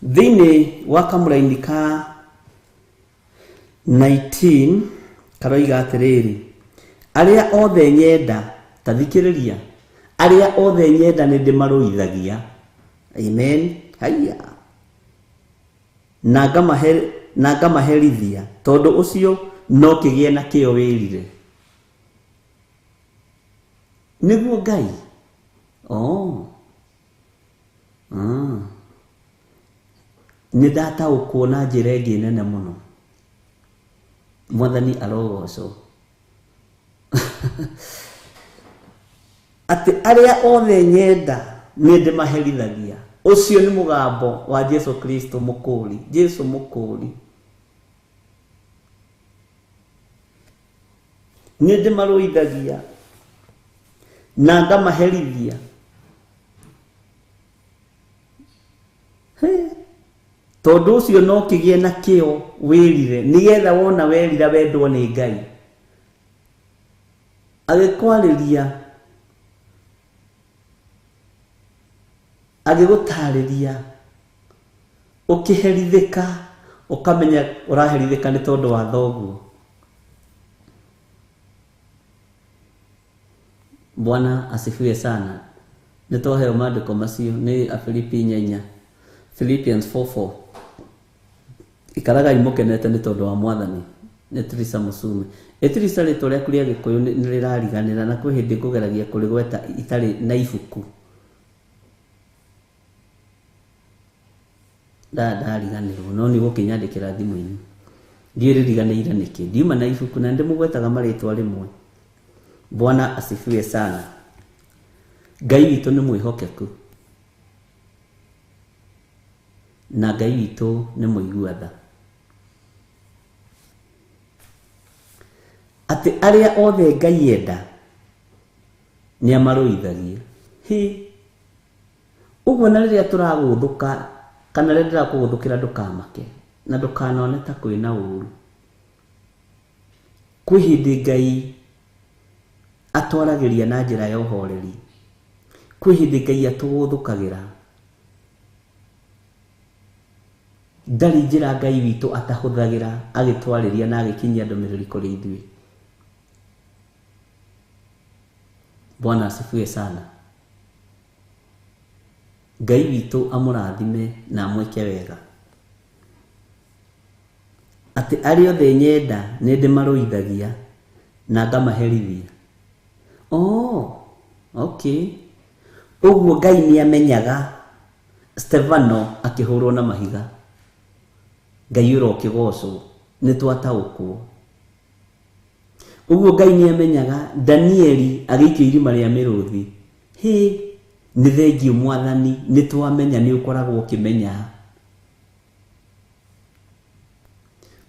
Thĩinĩ wa kamũraini ka 19 karoiga atĩrĩrĩ, arĩa othe nyenda, tathikĩrĩria, arĩa othe nyenda nĩ ndĩmarũithagia. Amen. Haya. Na ngamaherithia, tondũ ũcio no kĩgĩe na kĩo wĩrire. Nĩguo Ngai. Nĩ ndataũkwo na njĩra ĩngĩ nene mũno. Mwathani arogocwo. Atĩ arĩa othe nyenda nĩ ndĩmaherithagia. Ũcio nĩ mũgambo wa Jesu Kristo mũkũri. Jesu mũkũri. Nĩ ndĩmarũithagia na ngamaherithia. Tondũ ũcio no kĩgĩe na kĩo wĩrire, nĩgetha wona werira wendwo nĩ Ngai. Agĩkwarĩria, agĩgũtarĩria, ũkĩherithĩka, ũkamenya ũraherithĩka nĩ tondũ wa thoguo. Bwana asifiwe sana. Nĩtwaheo maandĩko macio nĩ Afilipi 4, Philippians 4:4. Ikaraga imukenete nĩ tondũ wa Mwathani. Nĩ Teresa Musume. Teresa rĩtwa rĩaku rĩa Gĩkũyũ nĩ rĩrariganĩra, na kwĩ hĩndĩ ngũgeragia kũrĩgweta itarĩ na ibuku. Ndariganĩrwo, no nĩ gũkĩnyandĩkĩra thimũ-inĩ. Ndiĩrĩriganĩire nĩkĩ? Ndiuma na ibuku na ndĩmũgwetaga marĩtwa rĩmwe. Bwana asifiwe sana. Ngai witũ nĩ mwĩhokeku. Na Ngai witũ nĩ mũigua tha. Atĩ arĩa othe Ngai enda nĩ amarũithagia. Ũguo na rĩrĩa tũragũthũka kana rĩrĩa ndĩrakũgũthũkĩra ndũkamake na ndũkanone ta kwĩna ũru. Kwĩ hĩndĩ Ngai atwaragĩria na njĩra ya ũhoreri. Kwĩ hĩndĩ Ngai atũgũthũkagĩra. ndari njira Ngai witũ atahũthagĩra agĩtwarĩria na agĩkinyia ndũmĩrĩri kũrĩ ithuĩ. Bwana asifiwe sana. Ngai witũ amũrathime na amwĩke wega. Atĩ arĩ othe nyenda nĩ ndĩmarũithagia na ngamaherithia. Okay. Ũguo Ngai nĩ amenyaga Stefano akĩhũrwo na mahiga. Ngai ũrokĩgocwo nĩ twataũkwo. Ũguo Ngai nĩ amenyaga Danieli agĩikio irima rĩa mĩrũthi. Nĩ thengiũ Mwathani, nĩ twamenya nĩ ũkoragwo ũkĩmenya.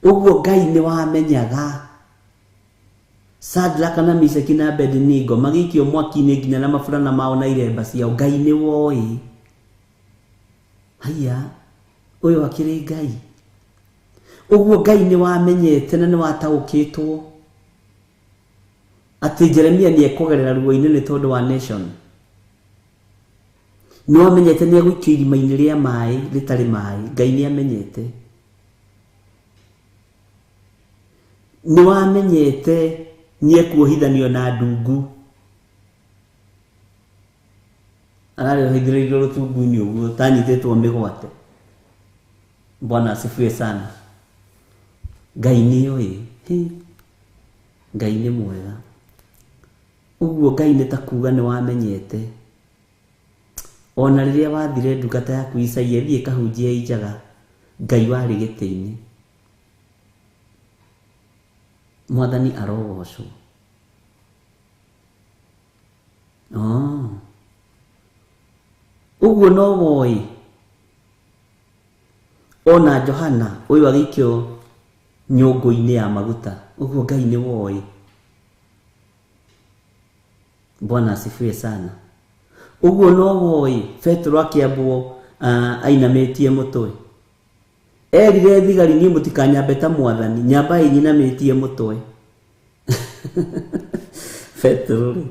Ũguo Ngai nĩ wamenyaga Shadraka na Meshaki na Abednego magĩikio mwaki-inĩ nginya na maburana mao na iremba ciao. Ngai nĩ woĩ. Haya, ũyũ akĩrĩ Ngai. Ũguo Ngai nĩ wamenyete na nĩ wataũkĩtwo atĩ Jeremia nĩ ekũgerera ruo-inĩ nĩ tondũ wa nation. Nĩ wamenyete nĩ egũikio irima-inĩ rĩa maĩ rĩtarĩ maĩ. Ngai nĩ amenyete. Nĩ wamenyete nĩ ekuohithanio na ndungu. Ararĩ ohithĩrĩirio rũtungu-inĩ ũguo tanyitĩtwo mĩgwate. Bwana asifiwe sana. Ngai nĩ oĩ. Ngai nĩ mwega. Ũguo Ngai nĩ ta kuga nĩ wamenyete. Ona rĩrĩa wathire ndungata yaku Isaia thiĩ kahunjia ijaga, Ngai warĩ gĩtĩ-inĩ. Mwathani arogocwo. Ũguo no woĩ. Ona Johana ũyũ agĩikio nyũngũ-inĩ ya maguta. Ũguo Ngai nĩ woĩ. Bwana asifiwe sana. Ũguo no woĩ Petro akĩambwo ainamĩtie mũtwe. Erire thigari niĩ mũtikanyambe ta Mwathani, nyamba nyinamĩtie mũtwe. Petro nĩ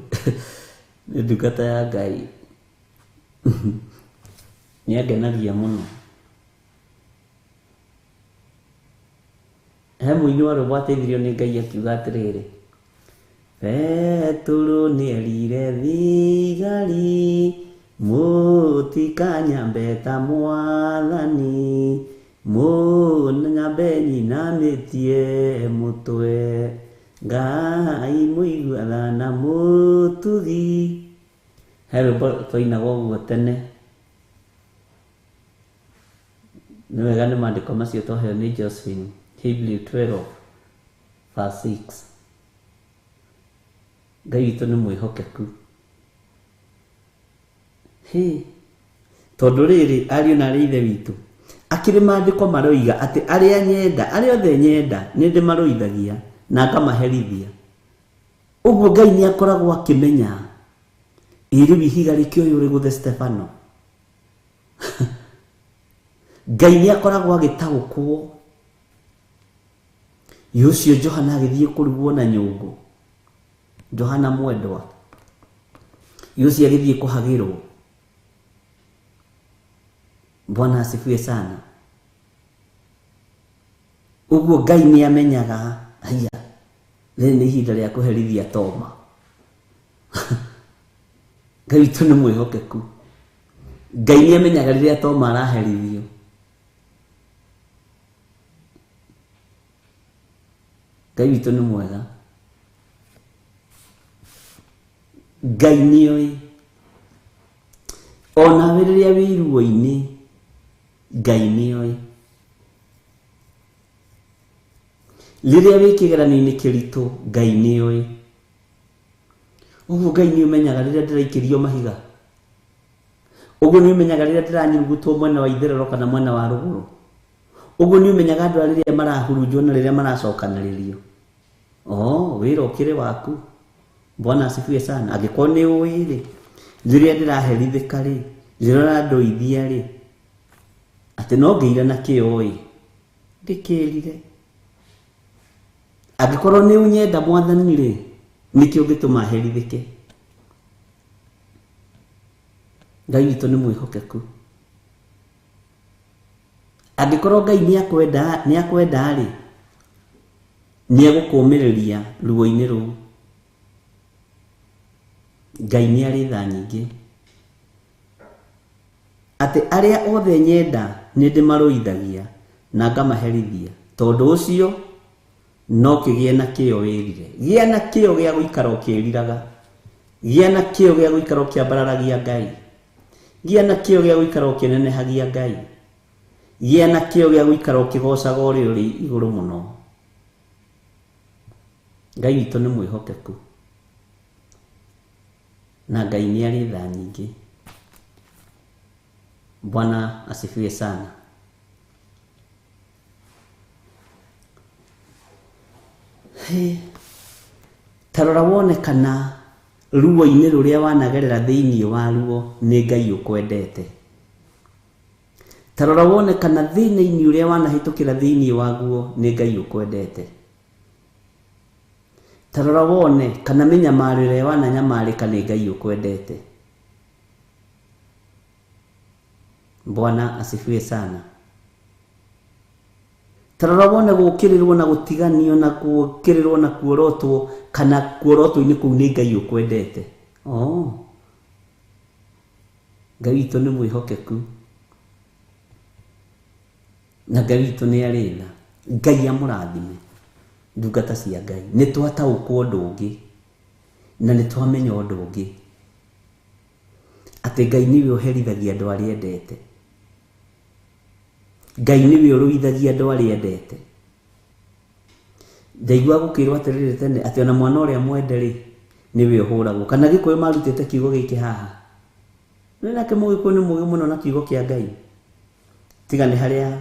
ndungata ya Ngai. Nĩ angenagia mũno. He mũini wa rwĩmbo ateithirio nĩ Ngai akiuga atĩrĩrĩ, Petro nĩ erire thigari mũtikanyambe ta Mwathani, nyambe nyinamĩtie mũtwe, Ngai mũigua na mũtugi. He rwĩmbo twainaga ũguo tene. Nĩ wega nĩ maandĩko macio twaheo nĩ Josephine. Hebrew 12:6. Ngai witũ nĩ mwĩhokeku. Tondũ rĩrĩ ariũ na arĩa ithe witũ akĩrĩ maandĩko maroiga atĩ arĩa othe nyenda nĩ ndĩmarũithagia na ngamaherithia. Ũguo Ngai nĩ akoragwo akĩmenya rĩu ihiga rĩkĩoywo rĩgũthe Stefano. Ngai nĩ akoragwo agĩtaũkwo. Ũcio Johana agĩthiĩ kũrugwo na nyũngũ. Johana mwendwa. Ũcio agĩthiĩ kũhagĩrwo. Bwana asifiwe sana. Ũguo Ngai nĩ amenyaga haya rĩrĩ nĩ ihinda rĩa kũherithia Toma. Ngai witũ nĩ mwĩhokeku. Ngai nĩ amenyaga rĩrĩa Toma araherithio. Ngai witũ nĩ mwega. Ngai nĩ oĩ. Ona rĩrĩa wĩ iruo-inĩ Ngai nĩ oĩ. Rĩrĩa wĩ kĩgeranio-inĩ kĩritũ Ngai nĩ oĩ. Ũguo Ngai nĩ ũmenyaga rĩrĩa ndĩraikĩrio mahiga. Ũguo nĩ ũmenyaga rĩrĩa ndĩranyurugutwo mwena wa itherero kana mwena wa rũgũrũ. Ũguo nĩ ũmenyaga andũ rĩrĩa marahurunjwo na rĩrĩa maracokanĩrĩrio. Wĩra ũkĩrĩ waku. Bwana asifiwe sana. Angĩkorwo nĩ ũĩ rĩ, rĩrĩa ndĩraherithĩka rĩ, rĩrĩa ndũithia rĩ, atĩ no ngĩire na kĩo ĩ, ndĩkĩrire. Angĩkorwo nĩ ũnyenda Mwathani rĩ, nĩkĩo gĩtũma herithĩke. Ngai witũ nĩ mwĩhokeku. Angĩkorwo Ngai nĩ akwenda rĩ, nĩ egũkũũmĩrĩria ruo-inĩ rũu. Ngai nĩ arĩ tha nyingĩ. Atĩ arĩa othe nyenda nĩ ndĩmarũithagia na ngamaherithia. Tondũ ũcio no kĩgĩe na kĩyo wĩrire. Gĩa na kĩyo gĩa gũikara ũkĩriraga. Gĩa na kĩyo gĩa gũikara ũkĩambararagia Ngai. Gĩa na kĩyo gĩa gũikara ũkĩnenehagia Ngai. Gĩa na kĩyo gĩa gũikara ũkĩgocaga ũrĩa ũrĩ igũrũ mũno. Ngai witũ nĩ mwĩhokeku. Na Ngai nĩ arĩ tha nyingĩ. Bwana asifiwe sana. Tarora wone kana ruo-inĩ rũrĩa wanagerera thĩinĩ wa ruo nĩ Ngai ũkwendete. Tarora wone kana thĩna-inĩ ũrĩa wanahĩtũkĩra thĩinĩ waguo nĩ Ngai ũkwendete. Tarora wone kana mĩnyamarĩro ĩrĩa wananyamarĩka nĩ Ngai ũkwendete. Bwana asifiwe sana. Tarora wone gũkĩrĩrwo na gũtiganio na gũkĩrĩrwo na kuorotwo kana kuorotwo-inĩ kũu nĩ Ngai ũkwendete. Ngai witũ nĩ mwĩhokeku. Na Ngai witũ nĩ arĩ tha. Ngai amũrathime ndungata cia Ngai. Nĩ twataũkwo ũndũ ũngĩ na nĩ twamenya ũndũ ũngĩ. Atĩ Ngai nĩwe ũherithagia andũ arĩa endete. Ngai nĩwe ũrũithagia andũ arĩa endete. Ndaigua gũkĩrwo atĩrĩrĩ tene atĩ ona mwana ũrĩa mwende rĩ nĩwe ũhũragwo. Kana Gĩkũyũ marutĩte kiugo gĩkĩ haha. Nĩ nake Mũgĩkũyũ nĩ mũũgĩ mũno na kiugo kĩa Ngai. Tiga nĩ harĩa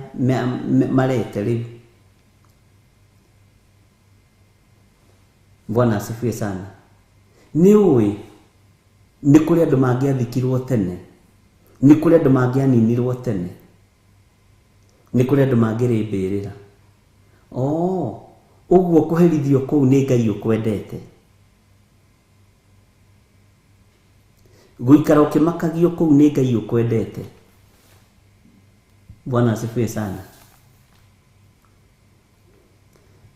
marete rĩu. Bwana asifiwe sana. Nĩ ũĩ nĩ kũrĩ andũ mangĩathikirwo tene. Nĩ kũrĩ andũ mangĩaninirwo tene. Nĩ kũrĩ andũ mangĩrĩmbĩrĩra. Ũguo kũherithio kũu nĩ Ngai ũkwendete. Gũikara ũkĩmakagio kũu nĩ Ngai ũkwendete. Bwana asifiwe sana.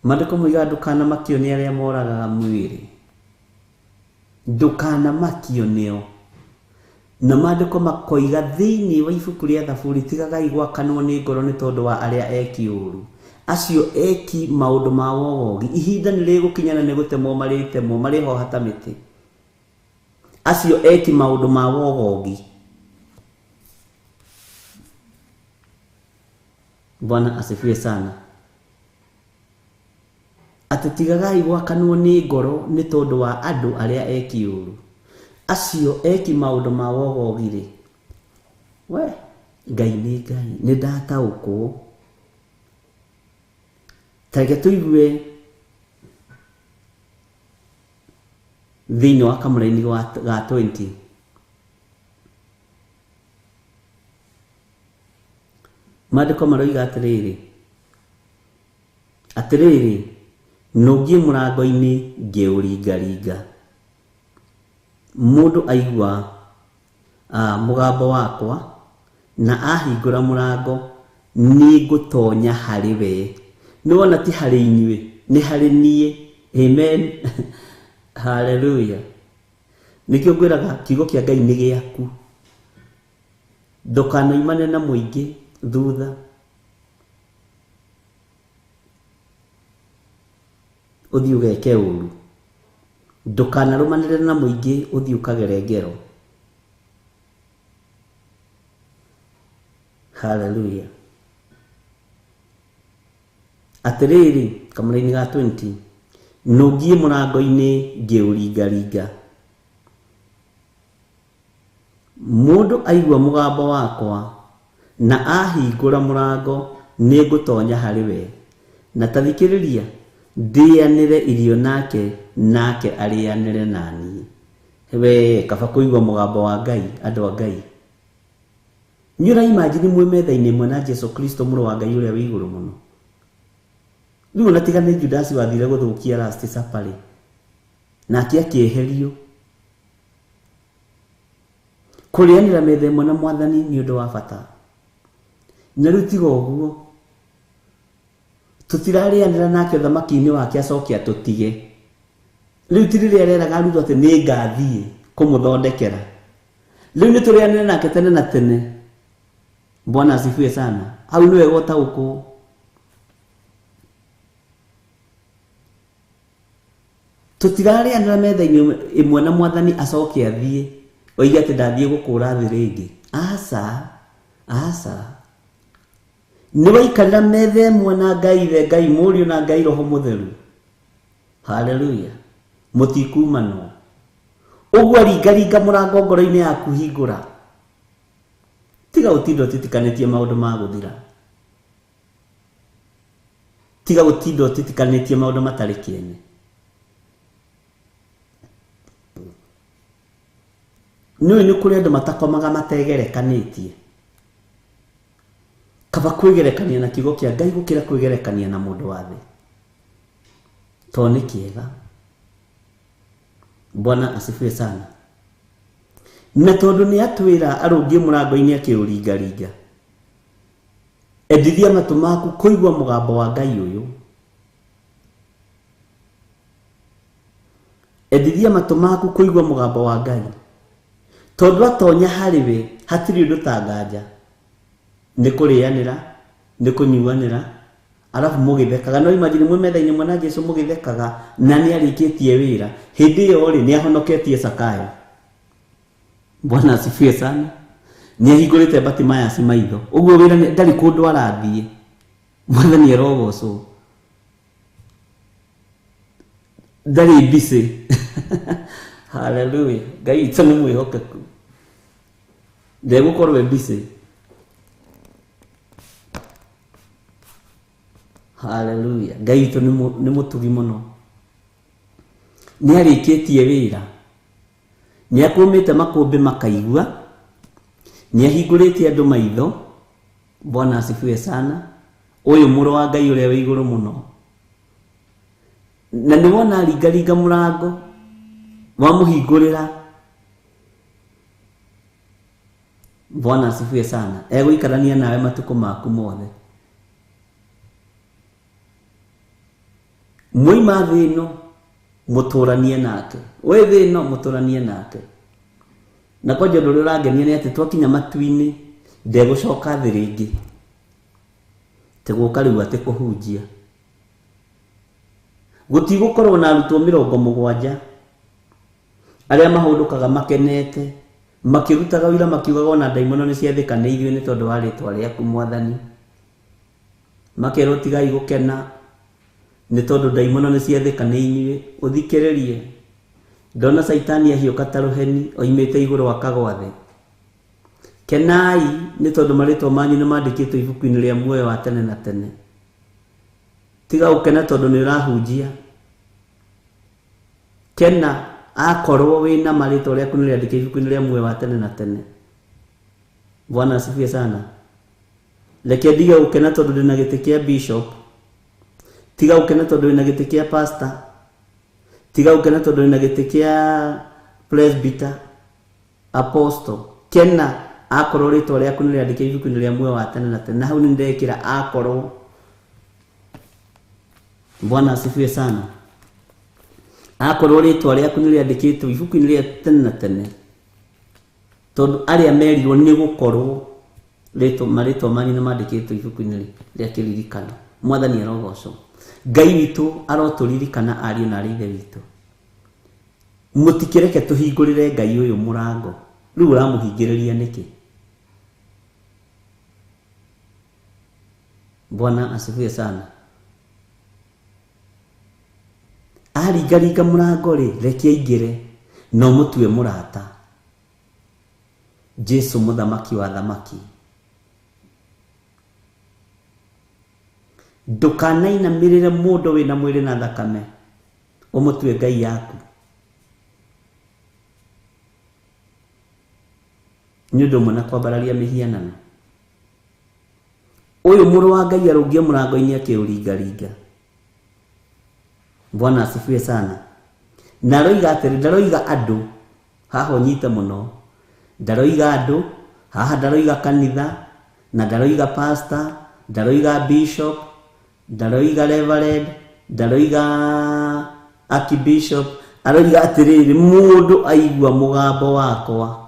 Maandĩko moigaga ndũkanamakio nĩ arĩa moragaga mwĩrĩ. Ndũkanamakio nĩo. Na maandĩko makoiga thĩinĩ wa ibuku rĩa Thaburi, tigagai gwakanwo nĩ ngoro nĩ tondũ wa arĩa eki ũũru. Acio eki maũndũ ma wogogi. Ihinda nĩ rĩgũkinyana nĩ gũtemwo marĩtemwo marĩhoha ta mĩtĩ. Acio eki maũndũ ma wogogi. Bwana asifiwe sana. Atĩ tigagai gwakanwo nĩ ngoro nĩ tondũ wa andũ arĩa eki ũũru. Acio eki maũndũ ma wogogi rĩ. Ngai nĩ Ngai. Nĩ ndataũkwo. Tareke tũigue thĩinĩ wa kamũra-inĩ ga 20. Maandĩko maroiga atĩrĩrĩ nũngiĩ mũrango-inĩ ngĩũringaringa. Mũndũ aigua mũgambo wakwa na ahingũra mũrango nĩ ngũtonya harĩ we. Nĩ wona ti harĩ inyuĩ, nĩ harĩ niĩ. Amen. Hallelujah. Nĩkĩo ngwĩraga kiugo kĩa Ngai nĩ gĩaku. Ndũkanoimane na mũingĩ thutha. Ũthiĩ ũgeke ũũru. Ndũkanarũmanĩrĩre na mũingĩ ũthiĩ ũkagere ngero. Hallelujah. Atĩrĩrĩ kamũra-inĩ ga 20 nũngiĩ mũrango-inĩ ngĩũringaringa. Mũndũ aigua mũgambo wakwa na ahingũra mũrango nĩ ngũtonya harĩ we. Na ta thikĩrĩria ndĩanĩre irio nake arĩanĩre naniĩ. We kaba kũigua mũgambo wa Ngai, andũ a Ngai. Nĩ ũraimagine mwĩ metha-inĩ ĩmwe na Jesu Kristo mũrũ wa Ngai ũrĩa wĩ igũrũ mũno. Rĩu ona tiga nĩ Judas wathire gũthũkia last supper nake akĩeherio. Kũrĩanĩra metha ĩmwe na Mwathani nĩ ũndũ wa bata. na rutiga uguo tutirarianira nake thamaki-ini wake acoke atutige riu tirire areraga arutwo ati ni ngathie kumuthondekera riu ni turianire nake tene na tene. Bwana asifiwe sana. Au niwe gota uko tutirarianira metha-ini imwe na mwathani acoke athie oige ati ndathie gukura thi ringi. Asa ni waikarira metha imwe na Ngai the Ngai Mũriũ na Ngai Roho Mũtheru. Haleluya. Mutikuma no uguo ringaringa murango ngoro-ini yaku hingura. Tiga utindo titikanetie maundu ma guthira. Tiga utindo titikanetie maundu matari kiene. Ni kuri andu matakomaga mategerekanitie. Kaba kwigerekania na kiugo kia Ngai gukira kwigerekania na mundu wa thi. To ni kiega. Bwana asifiwe sana. Na tondu ni atwira arungie murango-ini akiuringaringa. Endithia matu maku kuigua mugambo wa Ngai uyu. Endithia matu maku kuigua mugambo wa Ngai. Tondu atonya hariwe hatiri undu ta nganja. Ni kurianira, ni kunyuanira, alafu mugithekaga. No imagine mwe metha-ini mwe na Jesu mugithekaga na ni arikitie wira. Hindi iyo ri ni ahonoketie Zakayo. Bwana asifiwe sana. Ni ahingurite Bartimaeus maitho. Uguo wira ndari kundu arathie. Mwathani arogocwo. Ndari busy. Hallelujah. Ngai itu ni mwihokeku. Ndegukorwo busy. Hallelujah. Ngai itu ni mutugi muno. Ni arikitie wira. Ni akumite makumbi makaigua. Ni ahingurite andu maitho. Bwana asifiwe sana. Uyu muro wa Ngai uria wi iguru muno. Na ni wona ringaringa murango wa muhingurira. Bwana asifiwe sana. Eguikarania nawe matuko maku mothe. Muima thino muturanie nake. We thino muturanie nake. Na kwa jondu rurangenia ni ati twakinya matu-ini ndegucoka thi ringi. Teguka riu ati kuhunjia. Gutigukorwo na arutwo 70 aria mahundukaga makenete makirutaga wira makiugaga ona ndaimono ni ciathikaniirio ni tondu wa ritwa riaku Mwathani. Makero tigai gukena ni tondu ndaimono ni ciathikaniirio. Uthikiririe. Ndona Saitani ahiuka ta ruheni oimite iguru akagwa thi. Kenai ni tondu maritwa manyu ni mandikitwo ibuku-ini ria muoyo wa tene na tene. Tiga ukena tondu ni urahunjia. Kena akorwo wina maritwa riaku ni riandike ibuku-ini ria muoyo wa tene na tene. Bwana asifiwe sana. Reke ndiga ukena tondu ndina giti kia bishop. Tiga ukena tondu ndina giti kia pastor. Tiga ukena tondu ndina giti kia presbyter, apostle. Kena akorwo ritwa riaku ni riandike ibuku-ini ria muoyo wa tene na tene. Na hau ni ndekira akorwo. Bwana asifiwe sana. Akorwo ritwa riaku ni riandikitwo ibuku-ini ria tene na tene. Tondu aria merirwo ni gukorwo maritwa manyu ni mandikitwo ibuku-ini ria kiririkano. Mwathani arogocwo. Ngai witu aroturirikana ariu na arithe witu. Mutikireke tuhingurire Ngai uyu murango. Riu uramuhingiriria niki? Bwana asifiwe sana. Aringaringa murango ri reke aingire no mutue murata. Jesu muthamaki wa thamaki. Ndukanainamirire mundu wina mwiri na thakame. Umutue Ngai yaku. Nyundo mwana kwambararia mihianano. Uyu muru wa Ngai arungie murango-ini akiuringaringa. Bwana asifiwe sana. Naroiga atiri ndaroiga andu haho nyite muno. Ndaroiga andu haha ndaroiga kanitha. na ndaroiga pastor, ndaroiga bishop, ndaroiga reverend, ndaroiga archbishop, aroiga atiriri mundu aigua mugambo wakwa.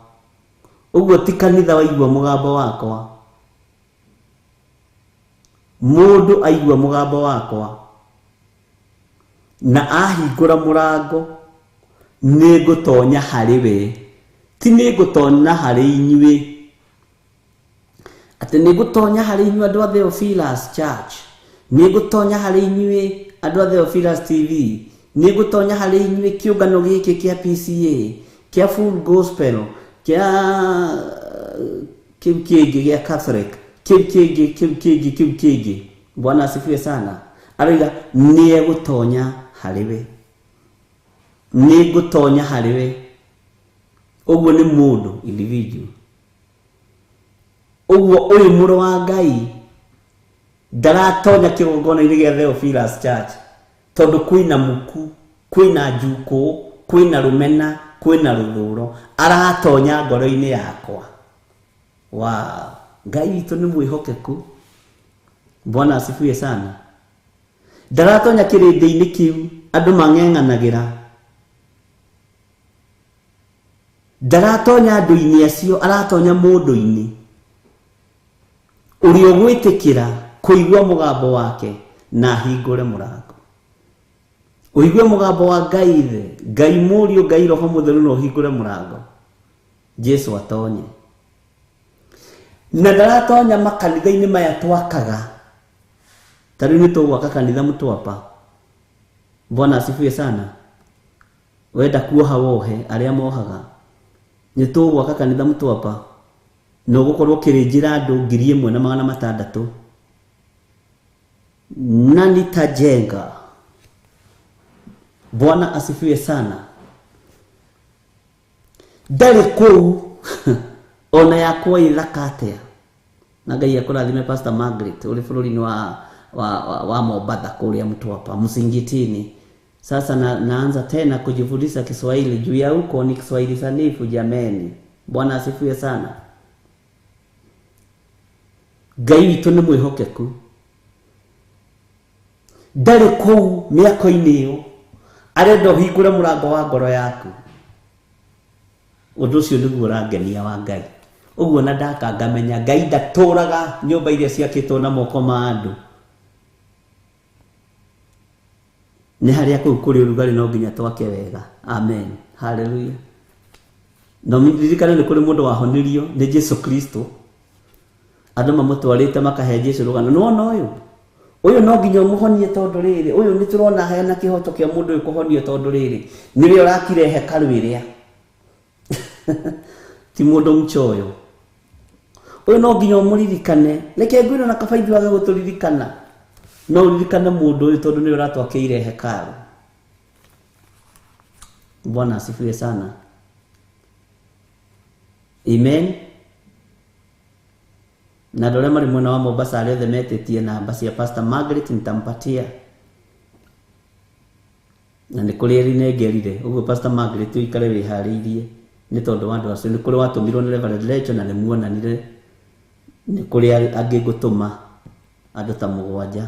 Uguo ti kanitha waigua mugambo wakwa, mundu aigua mugambo wakwa na ahingura murango nigutonya hari we, ti nigutonya hari inyuĩ, ati nigutonya hari inyuĩ andu a Theophilus Church, nigutonya hari inyuĩ andu a Theophilus TV, nigutonya hari inyuĩ kiungano giki kia PCA, kia Full Gospel, kia kiu kingi gia Catholic, kiu kingi. Bwana asifiwe sana. Aroiga niegutonya hari we, nigutonya hari we. Uguo ni mundu individual. Uguo uyu muru wa Ngai ndaratonya kigongona-inĩ gĩa Theophilus Church tondu kwina muku, kwina njuku, kwina rumena, kwina ruthuro, aratonya ngoro-inĩ yakwa. Wow, Ngai witũ nĩ mwĩhokeku. Bwana asifiwe sana. Ndaratonya kĩrĩndĩ-inĩ kĩu andũ mang'eng'anagira, ndaratonya andũ-inĩ acio, aratonya mũndũ-inĩ ũrĩa ũgwĩtĩkĩra kũigua mũgambo wake na hingũre mũrango. Ũigue mũgambo wa Ngai Ithe, Ngai Mũriũ, Ngai Roho Mũtheru na ũhingũre mũrango, Jesu atonye. Na ndaratonya makanitha-inĩ maya twakaga. Tarĩu nĩ tũgwaka kanitha Mtwapa. Bwana asifiwe sana. Wenda kuoha wohe, arĩa mohaga. Nĩ tũgwaka kanitha Mtwapa. No gukorwo kirinjira andu 1,600 na nitajenga. Bwana asifiwe sana. Ndari kuu ona yakwa ithaka atia. Na Ngai akũrathime Pastor Margaret uri bururi-ini wa Mombasa kuria Mtwapa msingitini. Sasa naanza tena kujifundisha Kiswahili juu ya huko ni Kiswahili sanifu jameni. Bwana asifiwe sana. Ngai witũ nĩ mwĩhokeku. Ndarĩ kũu mĩako-inĩ ĩyo arenda ũhingũre mũrango wa ngoro yaku. Ũndũ ũcio nĩguo ũrangenia wa Ngai. Ũguo na ndaka ngamenya Ngai ndatũraga nyũmba iria ciakĩtwo na moko ma andũ. Nĩ harĩa kũu kũrĩ ũrugarĩ no nginya twake wega. Amen. Hallelujah. No ndirikane nĩ kũrĩ mũndũ wahonirio nĩ Jesu Kristo. Andũ mamũtwarĩte makahe Jesu rũgano. Nona ũyũ no nginya ũmũhonie tondũ rĩrĩ. Ũyũ nĩ tũrona heana kĩhoto kĩa mũndũ ũyũ kũhonio tondũ rĩrĩ. Nĩwe ũrakire hekalu ĩrĩa. Ti mũndũ mchoyo. Ũyũ no nginya ũmũririkane. Reke ngwĩre na kabaithi wage gũtũririkana. No ũririkane mũndũ ũyũ tondũ nĩwe ũratwakĩire hekalu. Bwana asifiwe sana. Amen. Na ndore mari mwena wa Mombasa arĩa othe metĩtie namba cia Pastor Margaret nitampatia. Na nĩ kũrĩ erinengerire. Ũguo Pastor Margaret ũikare wĩharĩirie nĩ tondũ wa andũ acio. Nĩ kũrĩ watũmirwo nĩ Reverend Rachel na nĩ muonanire. Nĩ kũrĩ angĩ ngũtũma andũ ta 7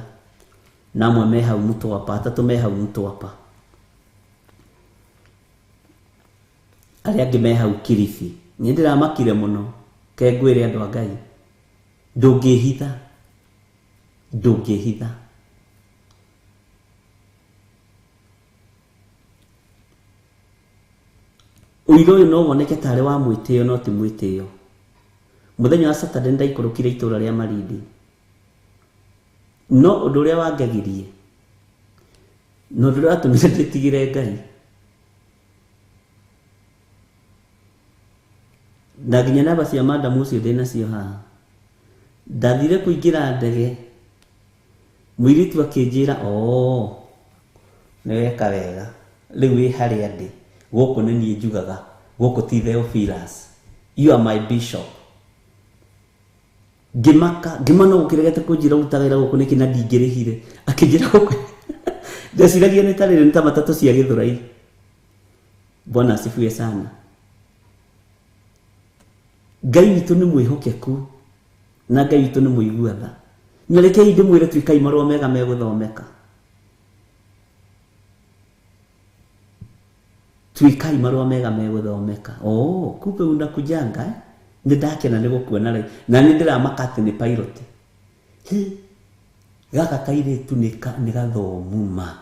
na amwe me hau Mtwapa, 3 me hau Mtwapa. Arĩa angĩ me hau Kilifi. Nĩ ndĩramakire mũno. Ke ngwĩre andũ a Ngai. Ndũngĩhitha. Ũigo ũyũ no woneke tarĩ wa mwĩtĩo no ti mwĩtĩo. Mũthenya wa Saturday ndaikũrũkire itũra rĩa Malindi. No ũndũ ũrĩa wangegirie. No ũndũ ũrĩa watũmire ndĩtigĩre Ngai. Na nginya namba cia madam ũcio ndĩ nacio haha. Ndathire kũingĩra ndege. Mũirĩtu akĩnjĩra nĩ weka wega. Rĩu wĩ harĩa ndĩ. Gũkũ nĩ niĩ njugaga. Gũkũ ti Theophilus. You are my bishop. Ngĩmano gũkĩregete kũnjĩra ũtagĩra gũkũ nĩkĩ na ndingĩrĩhire. Akĩnjĩra gũkũ. Ndeciragia nĩ tarĩrĩ nĩ ta matatũ cia Gĩthũrai. Bwana asifiwe sana. Ngai witũ nĩ mwĩhokeku. na Ngai witũ nĩ mũigua tha. Nyerekei ndĩmwĩre twikai marũa mega megũthomeka. Twikai marũa mega megũthomeka. Kumbe unakujanga eh? Nĩndakena nĩ gũkuona rĩ. Na nĩ ndĩramaka atĩ nĩ pilot. Gaka kairĩtu nĩ gathomu ma.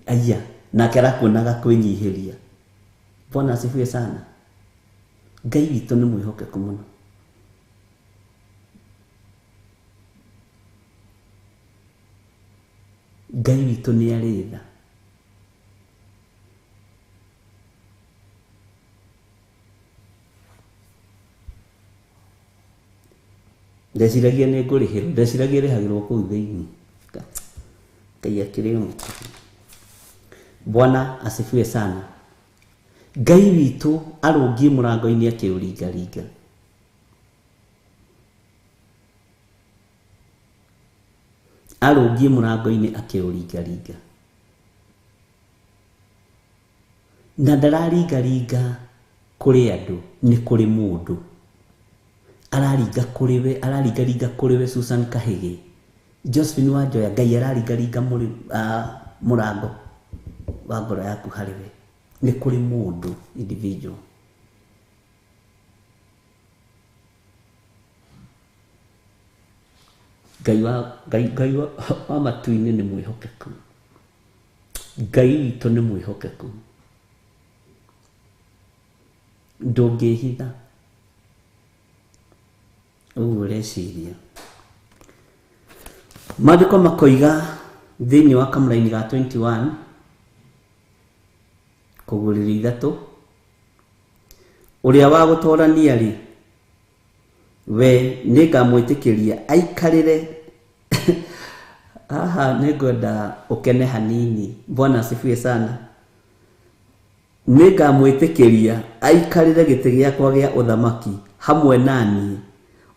Aya, nake arakuonaga kwĩnyihĩria. Bwana asifiwe sana. Ngai witũ nĩ mwĩhokeku mũno. Ngai witũ nĩ arĩ tha. Ndeciragia nĩ ngũrĩhĩrwo, ndeciragia rĩhagĩrwo kũu thĩinĩ. Ngai akĩrĩ o. Bwana asifiwe sana. Ngai witũ arũngiĩ mũrango-inĩ akĩũringaringa. Arũngiĩ mũrango-inĩ akĩũringaringa. Na ndararingaringa kũrĩ andũ, nĩ kũrĩ mũndũ. Araringaringa kũrĩ we Susan Kahĩgĩ. Josephine Wanjoya, Ngai araringaringa mũrango wa ngoro yaku harĩ we. Nĩ kũrĩ mũndũ individual. Ngai wa matu-inĩ nĩ mwĩhokeku. Ngai witũ nĩ mwĩhokeku. Ndũngĩhitha. Ũguo ũreciria. Maandĩko makoiga thĩinĩ wa kamũra-inĩ ga 21 kũgũrĩrĩ 3, ũrĩa wa gũtoorania rĩ, we nĩngamwĩtĩkĩria aikarĩre. Aha nĩngwenda ũkene hanini. Bwana asifiwe sana. Nĩngamwĩtĩkĩria aikarĩre gĩtĩ gĩakwa gĩa ũthamaki hamwe naniĩ,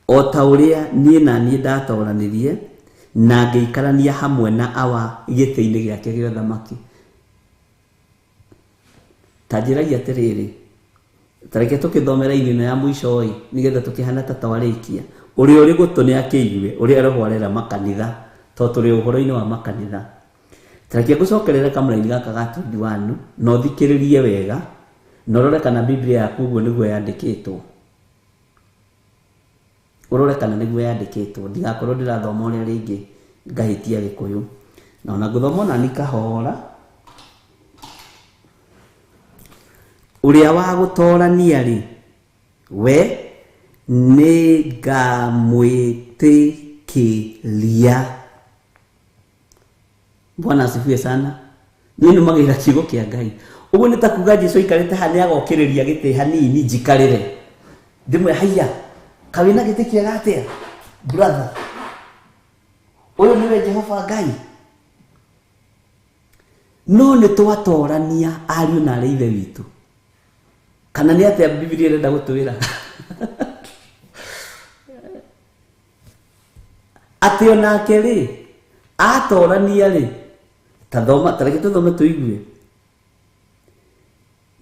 o ta ũrĩa niĩ naniĩ ndatooranirie na ngĩikarania hamwe na awa gĩtĩ-inĩ gĩake gĩa ũthamaki. Ta njĩragia atĩrĩrĩ, ta reke tũkĩthomera ino ya mũico ĩ, nĩgetha tũkĩhana ta twarĩkia. Ũrĩa ũrĩ gũtũ nĩ akĩigue, ũrĩa roho arera makanitha, tondũ tũrĩ ũhoro-inĩ wa makanitha. Ta reke ngũcokerere kamũra-inĩ gaka ga 21 na ũthikĩrĩrie wega na ũrore kana Biblia yaku ũguo nĩguo yandĩkĩtwo. Ũrore kana nĩguo yandĩkĩtwo. Ndigakorwo ndĩrathoma ũrĩa rĩngĩ ngahĩtia Gĩkũyũ. Na ona ngũthoma ona nikahora. Ũrĩa wa gũtoorania rĩ, we nĩngamwĩtĩkĩria. Bwana asifiwe sana. Niĩ nĩmagĩra kiugo kĩa Ngai. Ũguo nĩ ta kuga Jesũ aikarĩte haha nĩagokĩrĩria gĩtĩ hanini njikarĩre. Ndĩmwe haiya, kawĩna gĩtĩ kĩega atĩa brother? Ũyũ nĩwe Jehova Ngai. No nĩtwatorania ariũ na arĩ ithe witũ. Kana nĩ atĩa Biblia ĩrenda gũtwĩra? Atĩ onake rĩ, atorania rĩ, ta reke tũthome tũigue.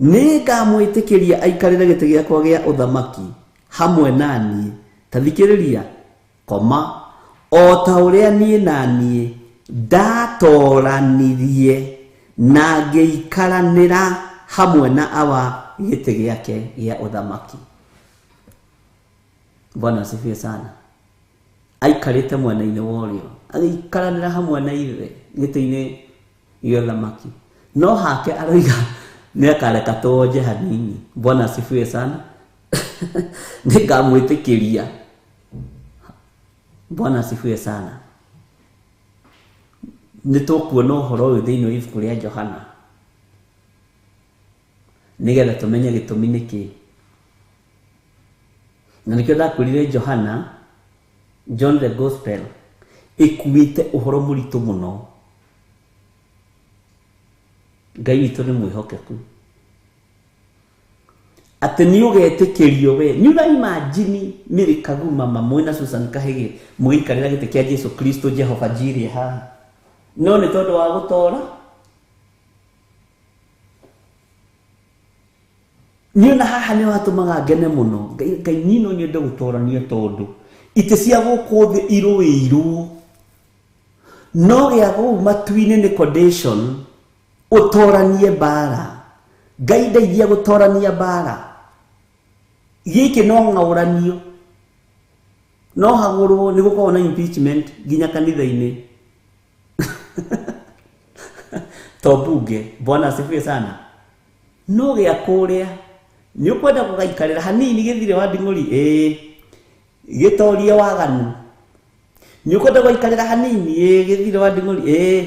Nĩngamwĩtĩkĩria aikarĩre gĩtĩ gĩakwa gĩa ũthamaki hamwe naniĩ. Ta thikĩrĩria, koma, o ta ũrĩa niĩ naniĩ ndatoranirie na ngĩikaranĩra hamwe na awa gĩtĩ gĩake gĩa ũthamaki. Bwana asifiwe sana. Aikarĩte mwena-inĩ wa ũrĩo, agĩikaranĩra hamwe na ithe gĩtĩ-inĩ gĩa ũthamaki. No hake aroiga nĩakareka tũonje hanini. Bwana asifiwe sana. Nĩngamwĩtĩkĩria. Bwana asifiwe sana. Nĩtũkuona ũhoro ũyũ thĩinĩ wa ibuku rĩa Johana, nĩgetha tũmenye gĩtũmi nĩkĩ. Na nĩkĩo ndakwĩrire Johana, John the Gospel, ĩkuĩte ũhoro mũritũ mũno. Ngai witũ nĩ mwĩhokeku. Atĩ nĩũgetĩkĩrio we. Nĩũraimagine Mary Kaguma mamwe na Susan Kahĩgĩ mũgĩikarĩra gĩtĩ kĩa Jesũ Kristo Jehova Jireh haha. No nĩ tondũ wa gũtora. Niona haha nĩ watũmaga ngene mũno. Ngai niĩ no nyende gũtoranio tondũ ite cia gũkũ thĩ irũĩirwo no gĩa gũu matu-inĩ nĩ condition ũtoranie mbara. Ngai ndeithia gũtorania mbara. Gĩkĩ no ng'aũranio no hagũrwo nĩ gũkorwo na impeachment nginya kanitha-inĩ to bunge. Bwana asifiwe sana. No gĩa kũrĩa nĩ ũkwenda gũgaikarĩra hanini gĩthire wa Nding'ũri gĩtorie waganu. Nĩ ũkwenda gũgaikarĩra hanini gĩthire wa Nding'ũri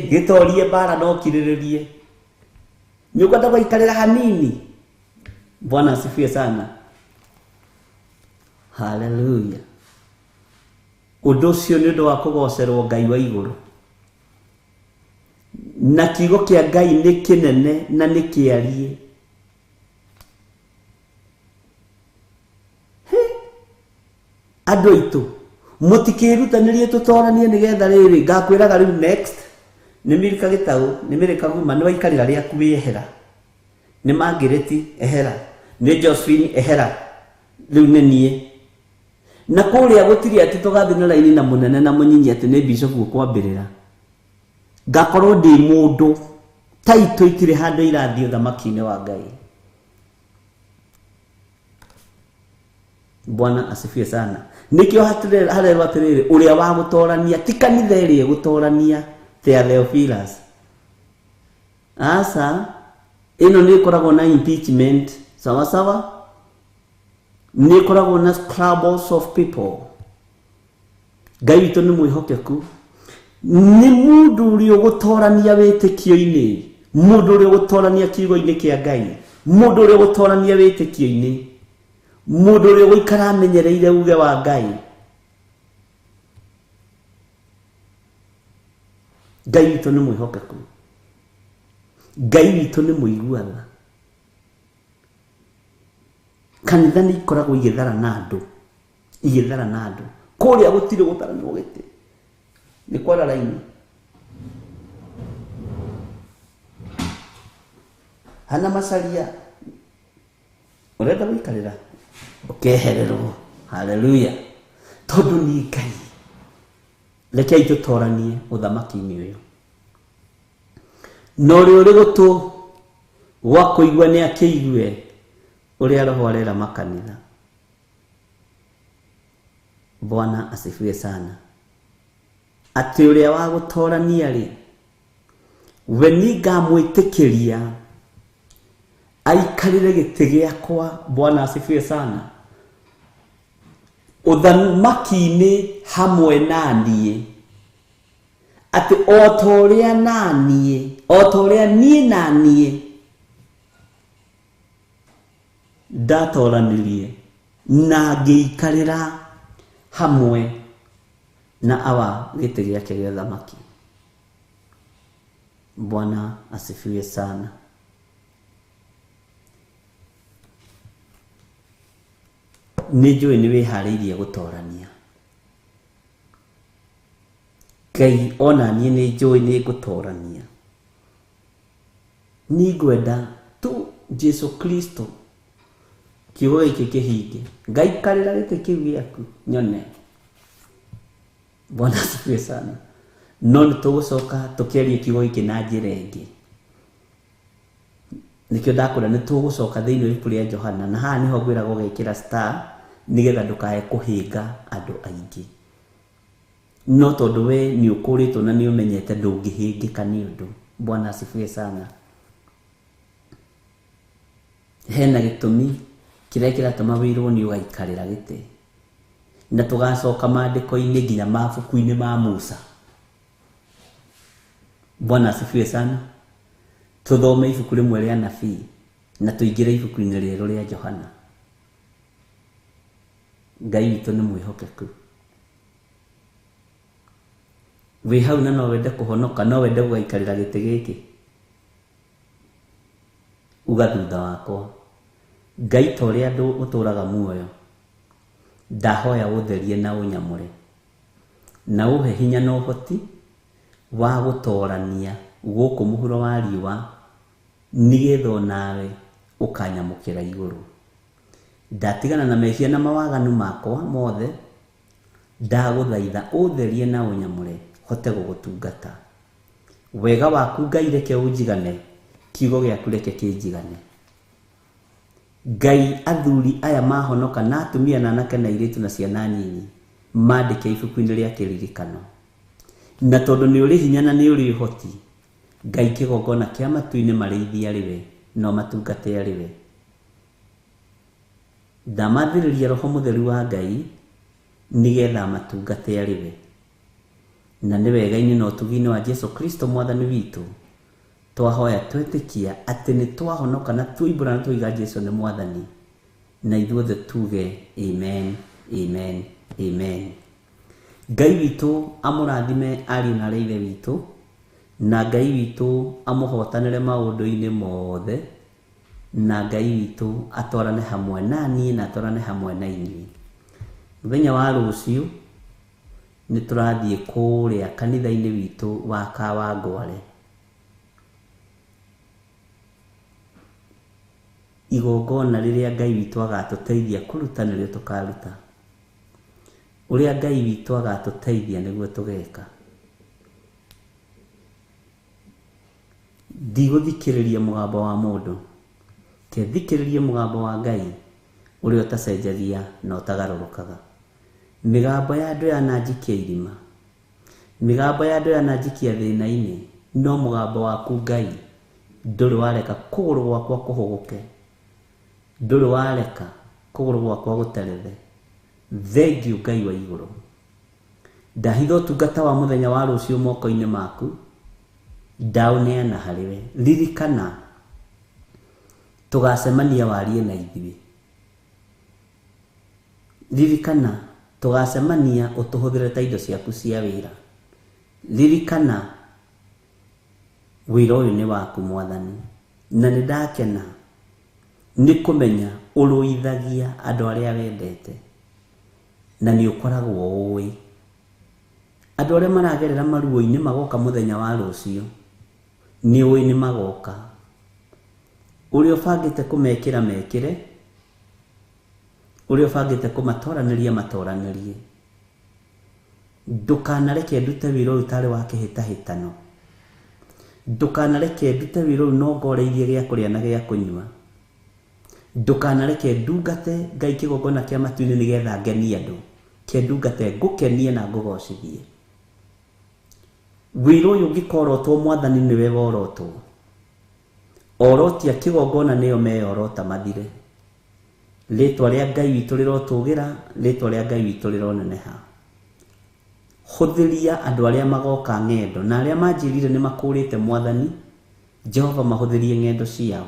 gĩtorie mbara no kirĩrĩrie. Nĩ ũkwenda gũgaikarĩra hanini. Bwana asifiwe sana. Hallelujah. Ũndũ ũcio nĩ ũndũ wa kũgocerwo Ngai wa igũrũ. Na kiugo kĩa Ngai nĩ kĩnene na nĩ kĩarie. Andũ aitũ mũtikĩrutanĩrie tũtoranie nĩgetha rĩrĩ ngakwĩraga rĩu next nĩ Milka Gĩtaũ nĩ Mĩrĩka Guma nĩ waikarĩra rĩaku wĩehera. Nĩ Margaret ehera. Nĩ Josephine ehera. Rĩu nĩ niĩ. Na kũrĩa gũtirĩ atĩ tũgathiĩ na raini na mũnene na mũnyinyi atĩ nĩ bishop kwambĩrĩra. Ngakorwo ndĩ mũndũ taito itirĩ handũ irathiĩ ũthamaki-inĩ wa Ngai. Bwana asifiwe sana. Nikio harerwo atĩrĩrĩ ũrĩa wa gũtorania ti kanitha ĩrĩa gũtorania Theophilus. Asa ĩno nĩ ĩkoragwo na impeachment sawa sawa. Nĩ ĩkoragwo na scrabbles of people. Ngai witũ nĩ mwĩhokeku. Nĩ mũndũ ũrĩa ũgũtorania wĩtĩkio-inĩ. Mũndũ ũrĩa ũgũtorania kiugo-inĩ kĩa Ngai. Mũndũ ũrĩa ũgũtorania wĩtĩkio-inĩ. Mũndũ ũrĩa ũgũikara amenyereire uge wa Ngai. Ngai witũ nĩ mwĩhokeku. Ngai witũ nĩ mũiguaga. Kanitha nĩ ikoragwo igĩthara na andũ. Kũrĩa gũtirĩ gũtaranwo gĩtĩ. Nĩ kwara raini. Hana macaria. Ũrenda gũikarĩra. Ũkehererwo. Hallelujah. Tondũ nĩ Ngai. Rekei tũtoranie ũthamaki-inĩ ũyũ. No ũrĩa ũrĩ gũtũ gwa kũigua nĩ akĩigue ũrĩa Roho arera makanitha. Bwana asifiwe sana. Atĩ ũrĩa wa gũtorania rĩ we nĩ ngamwĩtĩkĩria aikarĩre gĩtĩ gĩakwa. Bwana asifiwe sana. Ũthamaki-inĩ hamwe na niĩ. Atĩ o ta ũrĩa niĩ na niĩ ndatoranirie na ngĩikarĩra hamwe na awa gĩtĩ gĩake gĩa ũthamaki. Bwana asifiwe sana. Nĩ njũĩ nĩ wĩharĩirie gũtorania. Ngai ona niĩ nĩ njũĩ nĩ ngũtorania. Nĩ ngwenda tu Jesu Kristo kiugo gĩkĩ kĩhinge. Ngaikarĩra gĩtĩ kĩu gĩaku nyone. Bwana asifiwe sana. No nĩ tũgũcoka tũkĩarie kiugo gĩkĩ na njĩra ĩngĩ. Nikio ndakũra nĩ tũgũcoka thĩinĩ wa ibuku rĩa Johana na haha nĩho ngwĩragwo gĩkĩra star nĩgetha ndũkae kũhĩnga andũ aingĩ. No tondũ we nĩ ũkũrĩtwo na nĩ ũmenyete ndũngĩhĩngĩka nĩ ũndũ. Bwana asifiwe sana. Hena gĩtũmi kĩrĩa kĩratũma wĩrwo nĩ ũgaikarĩra gĩtĩ. Na tũgacoka maandĩko-inĩ nginya mabuku-inĩ ma Musa. Bwana asifiwe sana. Tũthome ibuku rĩmwe rĩa nabii na tũingĩre ibuku-inĩ rĩerũ rĩa Johana. Ngai witũ nĩ mwĩhokeku. Wĩ hau na no wende kũhonoka, no wende gũgaikarĩra gĩtĩ gĩkĩ. Uga thutha wakwa. Ngai ta ũrĩa andũ ũtũraga muoyo. Ndahoya ũtherie na ũnyamũre. Na ũhe hinya na ũhoti wa gũtorania gũkũ mũhuro wa riũa nĩgetha nawe ũkanyamũkĩra igũrũ. Ndatigana na mehia na mawaganu makwa mothe ndaguthaitha utherie na unyamure hote gugutungata. Wega waku Ngai reke unjigane, kiugo giaku reke kinjigane. Ngai athuri aya mahonoka na atumia na anake na iritu na ciana nyinyi mandike ibuku-ini ria kiririkano. Na tondu ni uri hinya na ni uri uhoti, Ngai kigongona kia matu-ini marĩithia riwe no matungate riwe. Ndamathĩrĩria Roho Mũtheru wa Ngai nigetha matungate riwe. Na nĩ wega-inĩ na ũtugi-inĩ wa Jesu Kristo Mwathani witũ twahoya twĩtĩkia atĩ nĩ twahonoka na twoimbũra na twoiga Jesu nĩ Mwathani, na ithuothe tuge amen, amen, amen. Ngai witũ amũrathime ariũ na arĩa a Ithe witũ, na Ngai witũ amũhotanĩre maũndũ-inĩ mothe, na Ngai witũ atwarane hamwe naniĩ na atwarane hamwe na inyuĩ. Mũthenya wa rũciũ nĩ tũrathiĩ kũrĩa kanitha-inĩ witũ wa Kawangware, igongona rĩrĩa Ngai witũ agatũteithia kũruta nĩrĩo tũkaruta. Ũrĩa Ngai witũ agatũteithia nĩguo tũgeka. Ndigũthikĩrĩria mũgambo wa mũndũ, ke thikĩrĩrie mũgambo wa Ngai ũrĩa ũtacenjagia na ũtagarũrũkaga. Mĩgambo ya andũ yananjikia irima, mĩgambo ya andũ yananjikia thĩna-inĩ, no mũgambo waku Ngai ndũrĩ wareka kũgũrũ gwakwa kũhũgũke, ndũrĩ wareka kũgũrũ gwakwa gũterethe. Thengiũ Ngai wa igũrũ. Ndahitha ũtungata wa mũthenya wa rũciũ moko-inĩ maku, ndaũneana harĩwe. Ririkana tũgacemania warie na ithuĩ. Ririkana tũgacemania ũtũhũthĩre ta indo ciaku cia wĩra. Ririkana wĩra ũyũ nĩ waku Mwathani, na nĩ ndakena nĩ kũmenya ũrũithagia andũ arĩa wendete, na nĩ ũkoragwo ũĩ andũ arĩa maragerera maruo-inĩ magoka mũthenya wa rũciũ, nĩ ũĩ nĩ magoka. Ũrĩa ũbangĩte kũmekĩra mekĩre, ũrĩa ũbangĩte kũmatoranĩria matoranĩrie. Ndũkanareke ndute wĩra ũyũ tarĩ wa kĩhĩtahĩtano. Ndũkanareke ndute wĩra ũyũ no ngoreirie gĩa kũrĩa na gĩa kũnyua. Ndũkanareke ndungate Ngai kĩgongona kĩa matu-inĩ nĩgetha ngenie andũ, ke ndungate ngũkenie na ngũgocithie. Wĩra ũyũ ũngĩkorotwo Mwathani nĩwe worotwo, orotia kĩgongona nĩyo meyorota mathire. Rĩtwa rĩa Ngai witũ rĩrotũgĩra, rĩtwa rĩa Ngai witũ rĩroneneha. Hũthĩria andũ arĩa magoka ng'endo na arĩa manjĩrire nĩ makũrĩte Mwathani Jehova, mahũthĩrie ng'endo ciao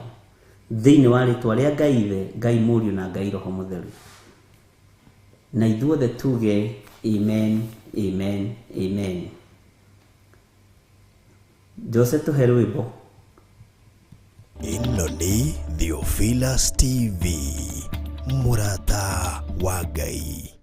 thĩinĩ wa rĩtwa rĩa Ngai Ithe, Ngai Mũriũ na Ngai Roho Mũtheru. Na ithuothe tuge amen, amen, amen. Jose tũhe rwĩmbo. Ĩno nĩ Theophilus TV, mũrata wa Ngai.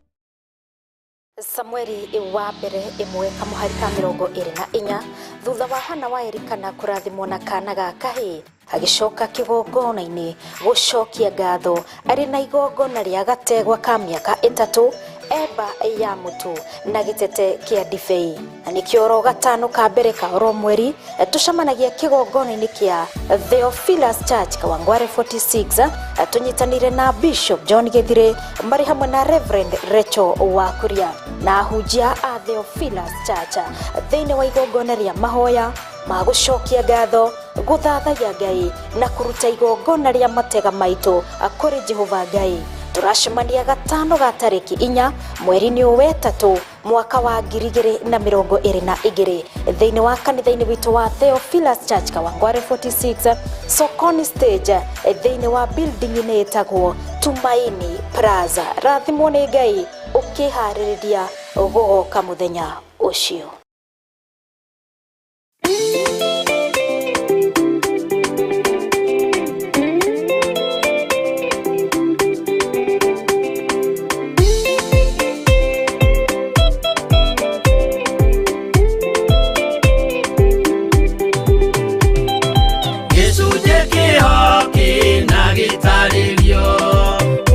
Samueli wa mbere imwe kamuhari ka 24 thutha wa Hana wa Elikana kũrathimwo na kana ga kahĩ, agicoka kĩgongona-inĩ gũcokia ngatho arĩ na igongona rĩa gategwa ka mĩaka 3, eba ya mũtu na gĩtete kĩa ndibei. Na nĩkĩo oro gatano ka mbere ka oro mweri tũcemanagia kĩgongona-inĩ kĩa Theophilus Church Kawangware 46, tũnyitanire na Bishop John Githire marĩ hamwe na Reverend Rachel Wakuria na ahunjia a Theophilus Church thĩinĩ wa igongona rĩa mahoya ma gũcokia ngatho, gũthathaiya Ngai na kũruta igongona rĩa matega maitũ kũrĩ Jehova Ngai. Turacemania gatano ga tarĩki 4 mweri-inĩ wa 3 mwaka wa 2022 thĩinĩ wa kanitha-inĩ witũ wa Theophilus Church Kawangware 46 Sokoni Stage thĩinĩ wa building-inĩ ĩtagwo Tumaini Plaza. Rathimwo nĩ Ngai ũkĩharĩrĩria gũgoka mũthenya ũcio.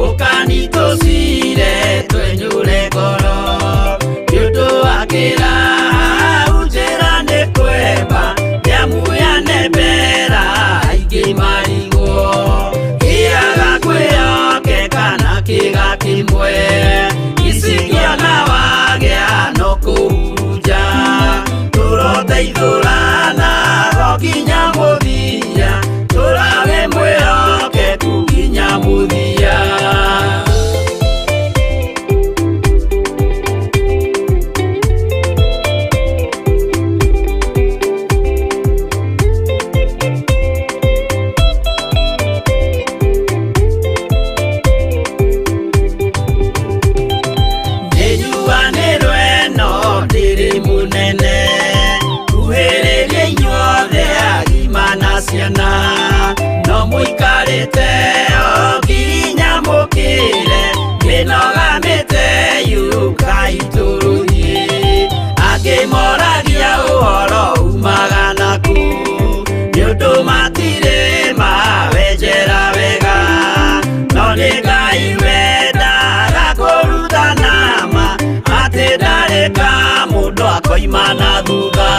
Ukanitosire twenyure ngoro gĩteo nginya mũkĩre mĩnogamĩte yuka itũrũhiĩ angĩmoragia ũhoro umaga naku nĩũndũ matirĩ mawenjera wega no nĩ Ngai wendaga kũrutana ma atĩ ndarĩka mũndũ akoima na thutha.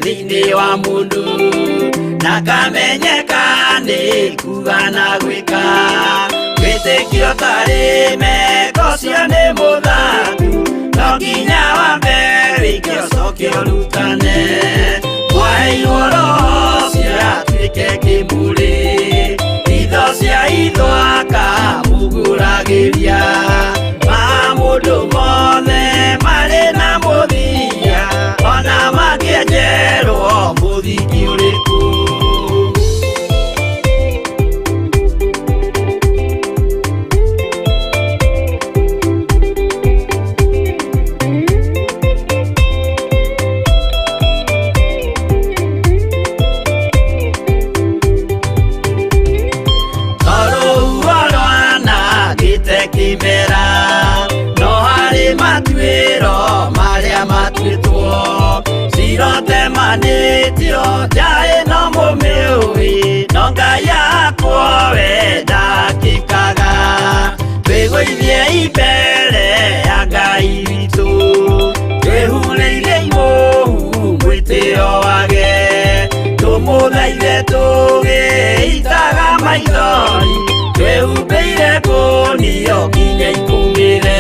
Thĩinĩ wa mũndũ na kamenyeka nĩ kuga na gwĩka wĩtĩkio tarĩ meko cio nĩ mũthatu no nginya wambe wĩke ũcoke ũrutane waheirwo roho cio atuĩke kĩmũrĩ itho cia ithwaka muguragĩria ma mũndũ mothe marĩ na mũthia ona mangĩenjerwo mũthingi ũrĩkũ. Kĩmera no harĩ matuĩro marĩa matuĩtwo cirotemanĩtio njaĩ no mũmĩũĩ no Ngai akwo we ndakĩkaga twĩgũithie imbere ya Ngai witũ twĩhurĩire imũhu mwĩtĩo wage tũmũthaithe tũgĩitaga maithori twĩhumbĩire ngũnio nginya ikumĩre.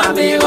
amigo